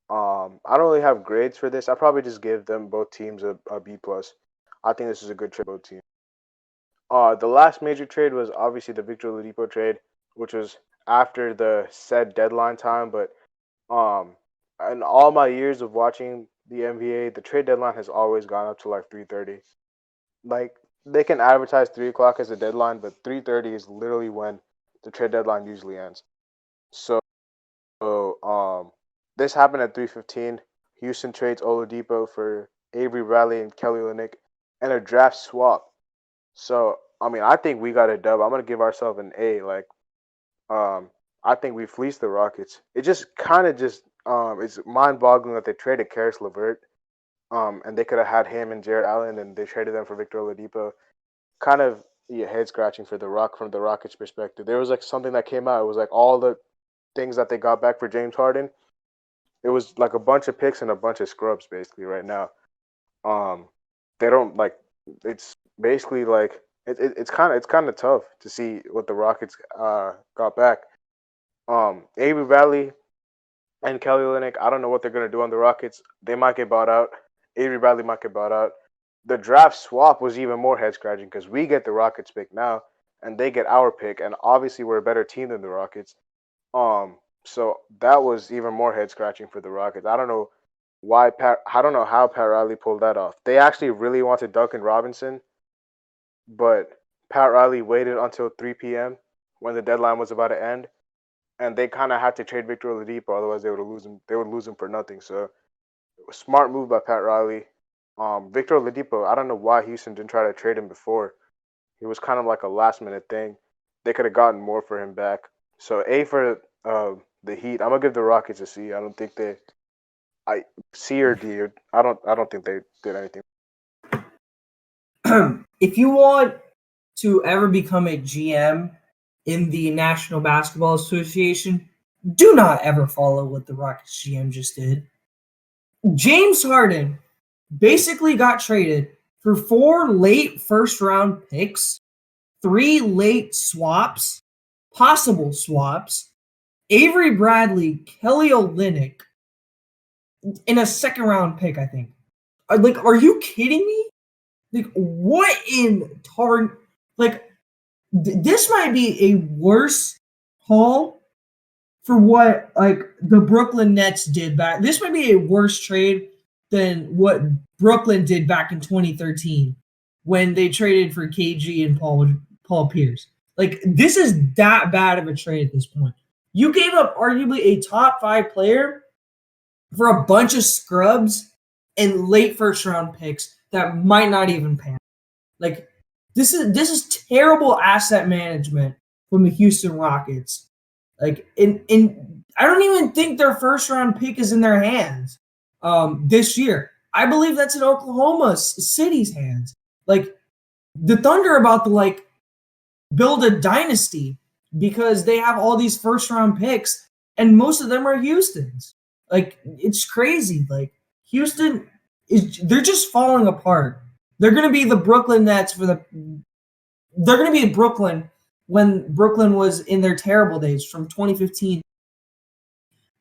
I don't really have grades for this. I probably just give them both teams a B plus. I think this is a good trade both teams. The last major trade was obviously the Victor Oladipo trade, which was after the said deadline time. But in all my years of watching the NBA, the trade deadline has always gone up to like 3:30. Like they can advertise 3 o'clock as a deadline, but 3:30 is literally when the trade deadline usually ends. So this happened at 3:15. Houston trades Oladipo for Avery Bradley and Kelly Olynyk and a draft swap. So I mean, I think we got a dub. I'm gonna give ourselves an A. Like, I think we fleeced the Rockets. It just kind of just it's mind-boggling that they traded Karis LeVert. And they could have had him and Jared Allen, and they traded them for Victor Oladipo. Kind of head scratching for from the Rockets' perspective. There was like something that came out. It was like all the things that they got back for James Harden. It was like a bunch of picks and a bunch of scrubs basically right now. Um, they don't like. It's basically like it's kind of tough to see what the Rockets got back. Avery Bradley and Kelly Olynyk. I don't know what they're gonna do on the Rockets. They might get bought out. Avery Bradley might get bought out. The draft swap was even more head scratching because we get the Rockets pick now, and they get our pick, and obviously we're a better team than the Rockets. So that was even more head scratching for the Rockets. I don't know why I don't know how Pat Riley pulled that off. They actually really wanted Duncan Robinson, but Pat Riley waited until 3 p.m. when the deadline was about to end, and they kind of had to trade Victor Oladipo, otherwise they would lose him. They would lose him for nothing. So smart move by Pat Riley. Victor Oladipo, I don't know why Houston didn't try to trade him before. He was kind of like a last minute thing. They could have gotten more for him back. So A for the Heat. I'm gonna give the Rockets a C. I don't think C or D. I don't think they did anything. If you want to ever become a GM in the National Basketball Association, do not ever follow what the Rockets GM just did. James Harden basically got traded for 4 late first-round picks, 3 late swaps, possible swaps, Avery Bradley, Kelly Olynyk, in a second-round pick, I think. Like, are you kidding me? Like, what in this might be a worse haul for what, like, the Brooklyn Nets did back. This might be a worse trade than what Brooklyn did back in 2013 when they traded for KG and Paul Pierce. Like, this is that bad of a trade at this point. You gave up arguably a top 5 player for a bunch of scrubs and late first round picks that might not even pan. Like, this is terrible asset management from the Houston Rockets. Like, in I don't even think their first round pick is in their hands this year. I believe that's in Oklahoma City's hands. Like, the Thunder are about to like build a dynasty because they have all these first round picks and most of them are Houston's. Like, it's crazy. Like, Houston they're just falling apart. They're going to be the Brooklyn Nets they're going to be Brooklyn when Brooklyn was in their terrible days from 2015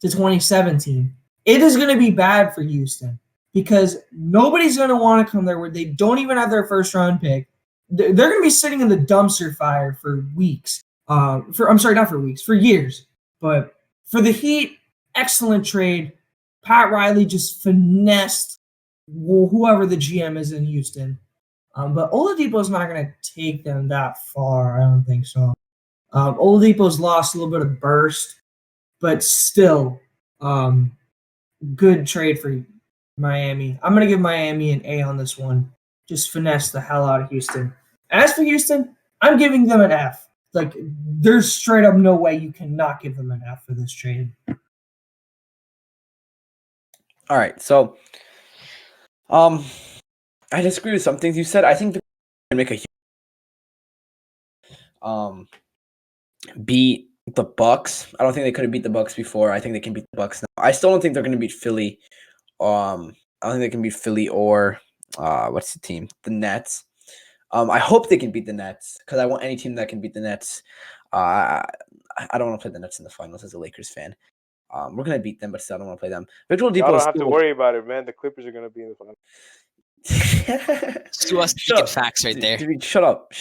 to 2017. It is going to be bad for Houston because nobody's going to want to come there where they don't even have their first round pick. They're going to be sitting in the dumpster fire for weeks. Not for weeks, for years. But for the Heat, excellent trade. Pat Riley just finessed whoever the GM is in Houston. But Oladipo's not going to take them that far. I don't think so. Oladipo's lost a little bit of burst, but still, good trade for Miami. I'm going to give Miami an A on this one. Just finesse the hell out of Houston. As for Houston, I'm giving them an F. Like, there's straight up no way you cannot give them an F for this trade. All right, so I disagree with some things you said. I think they can make a beat the Bucks. I don't think they could have beat the Bucks before. I think they can beat the Bucks now. I still don't think they're going to beat Philly. I don't think they can beat Philly or what's the team? The Nets. I hope they can beat the Nets because I want any team that can beat the Nets. I don't want to play the Nets in the finals as a Lakers fan. We're gonna beat them, but still, I don't want to play them. Victor Oladipo. I don't have to worry about it, man. The Clippers are gonna be in the finals. Stu us speaking facts right there. David, shut up.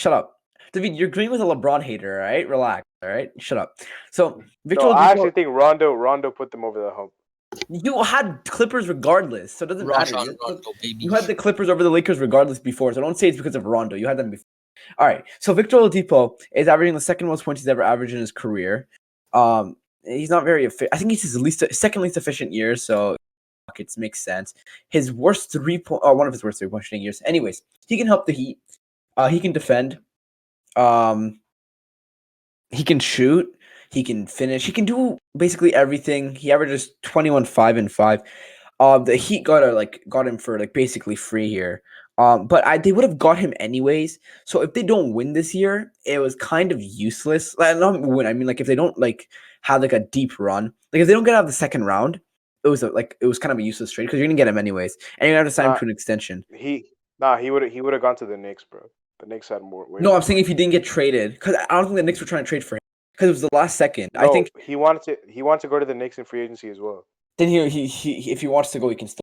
David, you're agreeing with a LeBron hater, all right? Relax, all right? Shut up. So, Victor Oladipo, I actually think Rondo put them over the hump. You had Clippers regardless, so it doesn't matter. Rondo, baby. You had the Clippers over the Lakers regardless before, so don't say it's because of Rondo. You had them before. All right, so Victor Oladipo is averaging the second most points he's ever averaged in his career. he's not very efficient. I think he's his second least efficient year, so it makes sense. His worst 3-point, one of his worst 3-point shooting years. Anyways, he can help the Heat. He can defend. He can shoot. He can finish. He can do basically everything. He averages 21, 5, and 5. The Heat got him for like basically free here. But they would have got him anyways. So if they don't win this year, it was kind of useless. Like, not win. I mean, like if they don't like have like a deep run, like if they don't get out of the second round, it was kind of a useless trade because you're gonna get him anyways, and you're gonna have to sign him Nah, to an extension. he would have gone to the Knicks, bro. The Knicks had way No, more I'm saying if he didn't get traded, because I don't think the Knicks were trying to trade for him because it was the last second. I No, think he wanted to go to the Knicks in free agency as well. then he if he wants to go, he can still.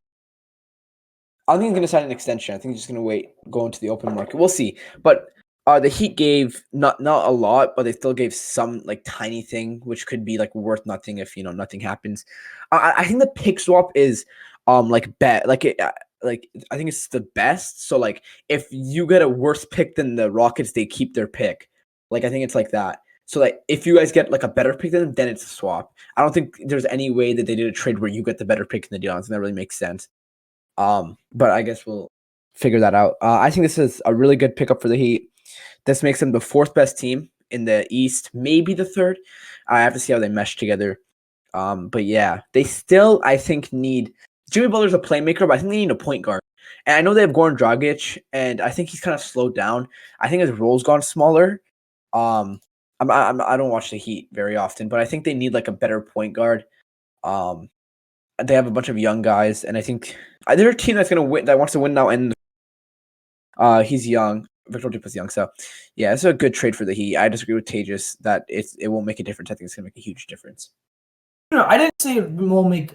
I don't think he's going to sign an extension. I think he's just going to go into the open market. We'll see. But the Heat gave not a lot, but they still gave some like tiny thing, which could be like worth nothing if nothing happens. I think the pick swap is like bet like it. Like I think it's the best. So like if you get a worse pick than the Rockets, they keep their pick. Like I think it's like that. So like if you guys get like a better pick than them, then it's a swap. I don't think there's any way that they did a trade where you get the better pick in the deal. I don't think that really makes sense. But I guess we'll figure that out. I think this is a really good pickup for the Heat. This makes them the 4th best team in the East, maybe the 3rd. I have to see how they mesh together. But yeah, they still, I think, need Jimmy Butler's a playmaker, but I think they need a point guard. And I know they have Goran Dragic, and I think he's kind of slowed down. I think his role's gone smaller. I don't watch the Heat very often, but I think they need like a better point guard. They have a bunch of young guys, and I think they're a team that's gonna win, that wants to win now. And he's young. Victor Oladipo's young, so yeah, it's a good trade for the Heat. I disagree with Tejas that it won't make a difference. I think it's gonna make a huge difference. No, I didn't say it won't make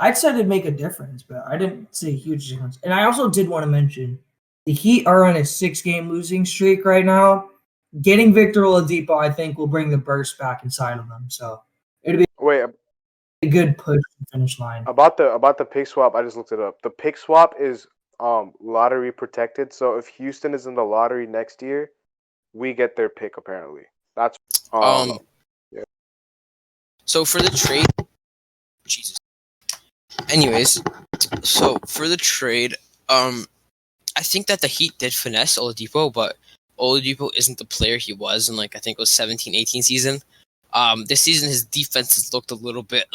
I said it'd make a difference, but I didn't say a huge difference. And I also did want to mention the Heat are on a 6-game losing streak right now. Getting Victor Oladipo, I think, will bring the burst back inside of them. So it'll be a good push to the finish line. About the pick swap, I just looked it up. The pick swap is lottery protected. So if Houston is in the lottery next year, we get their pick apparently. That's yeah. So for the trade, Jesus. Anyways, so for the trade, I think that the Heat did finesse Oladipo, but Oladipo isn't the player he was in I think it was 17-18 season. This season his defense has looked a little bit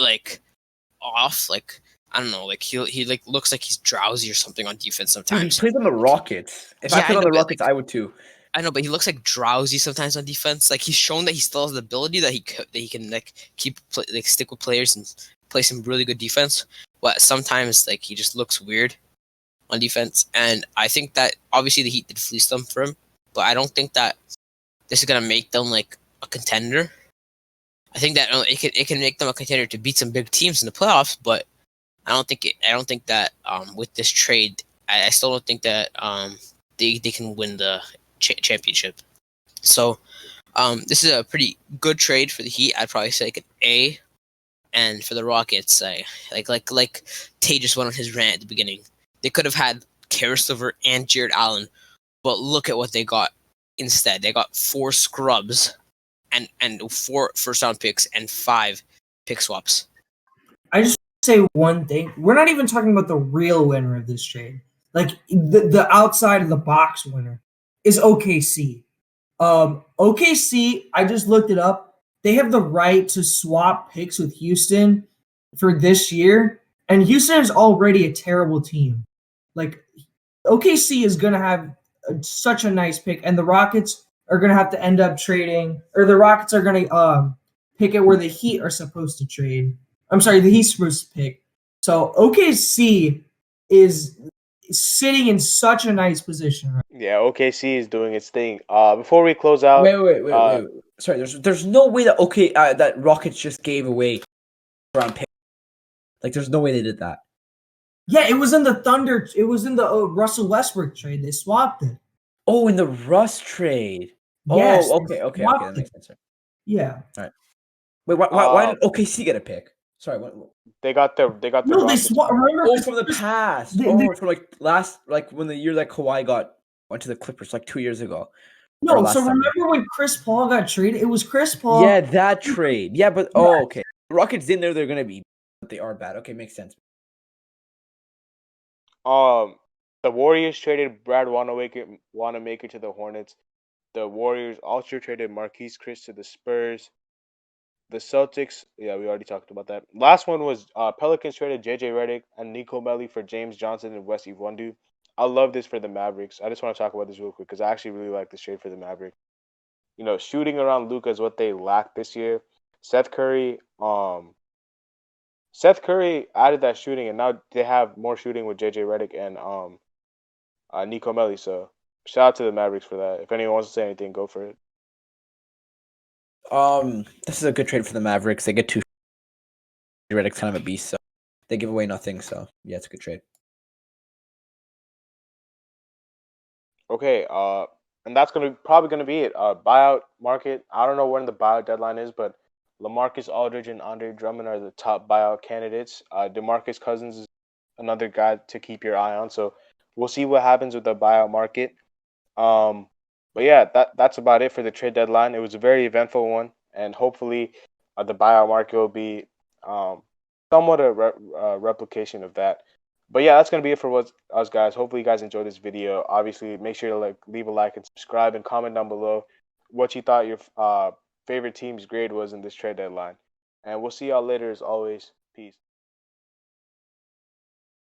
off. I don't know, he looks like he's drowsy or something on defense sometimes. He plays on the Rockets. If I played on the Rockets, I would too. I know, but he looks drowsy sometimes on defense. He's shown that he still has the ability that he can stick with players and play some really good defense. But sometimes he just looks weird on defense, and I think that obviously the Heat did fleece them for him, but I don't think that this is gonna make them a contender. I think that it can make them a contender to beat some big teams in the playoffs, but I don't think that with this trade, I still don't think that they can win the championship. So this is a pretty good trade for the Heat. I'd probably say an A, and for the Rockets, like Tay just went on his rant at the beginning. They could have had Karis LeVert and Jared Allen, but look at what they got instead. They got 4 scrubs and 4 first-round picks and 5 pick swaps. I just say one thing. We're not even talking about the real winner of this trade. The outside of the box winner is OKC. OKC, I just looked it up. They have the right to swap picks with Houston for this year, and Houston is already a terrible team. OKC is going to have such a nice pick, and the Rockets are going to have to end up trading, or the Rockets are going to pick it where the Heat are supposed to trade. I'm sorry, the Heat's supposed to pick. So OKC is sitting in such a nice position. Right? Yeah, OKC is doing its thing. Before we close out, wait. Sorry, there's no way that that Rockets just gave away round pick. There's no way they did that. Yeah, it was in the Thunder. It was in the Russell Westbrook trade. They swapped it. Oh, in the Russ trade. Yes. Oh, okay. That makes sense. Yeah. All right. Wait, why did OKC get a pick? Sorry, what? They got the no, they swapped. Remember? Oh, from the past. From last, when the year that Kawhi went to the Clippers, 2 years ago. or No, last so summer. remember when Chris Paul got traded? It was Chris Paul. Yeah, that trade. Yeah, but okay. Rockets didn't know they're gonna be, but they are bad. Okay, makes sense. The Warriors traded Brad Wanamaker to the Hornets. The Warriors also traded Marquise Chris to the Spurs. The Celtics, yeah, we already talked about that. Last one was Pelicans traded JJ Redick and Nico Melli for James Johnson and Wes Iwundu. I love this for the Mavericks. I just want to talk about this real quick because I actually really like this trade for the Mavericks. You know, shooting around Luka is what they lacked this year. Seth Curry, Seth Curry added that shooting, and now they have more shooting with JJ Redick and Nico Melli. So shout out to the Mavericks for that. If anyone wants to say anything, go for it. This is a good trade for the Mavericks. They get two. Redick's kind of a beast, so they give away nothing. So yeah, it's a good trade. Okay, and that's probably gonna be it. Buyout market. I don't know when the buyout deadline is, but LaMarcus Aldridge and Andre Drummond are the top buyout candidates. DeMarcus Cousins is another guy to keep your eye on. So we'll see what happens with the buyout market. Um, but yeah, that's about it for the trade deadline. It was a very eventful one, and hopefully, the buyout market will be somewhat a replication of that. But yeah, that's gonna be it for us guys. Hopefully, you guys enjoyed this video. Obviously, make sure to leave a like and subscribe and comment down below what you thought your favorite team's grade was in this trade deadline. And we'll see y'all later as always. Peace.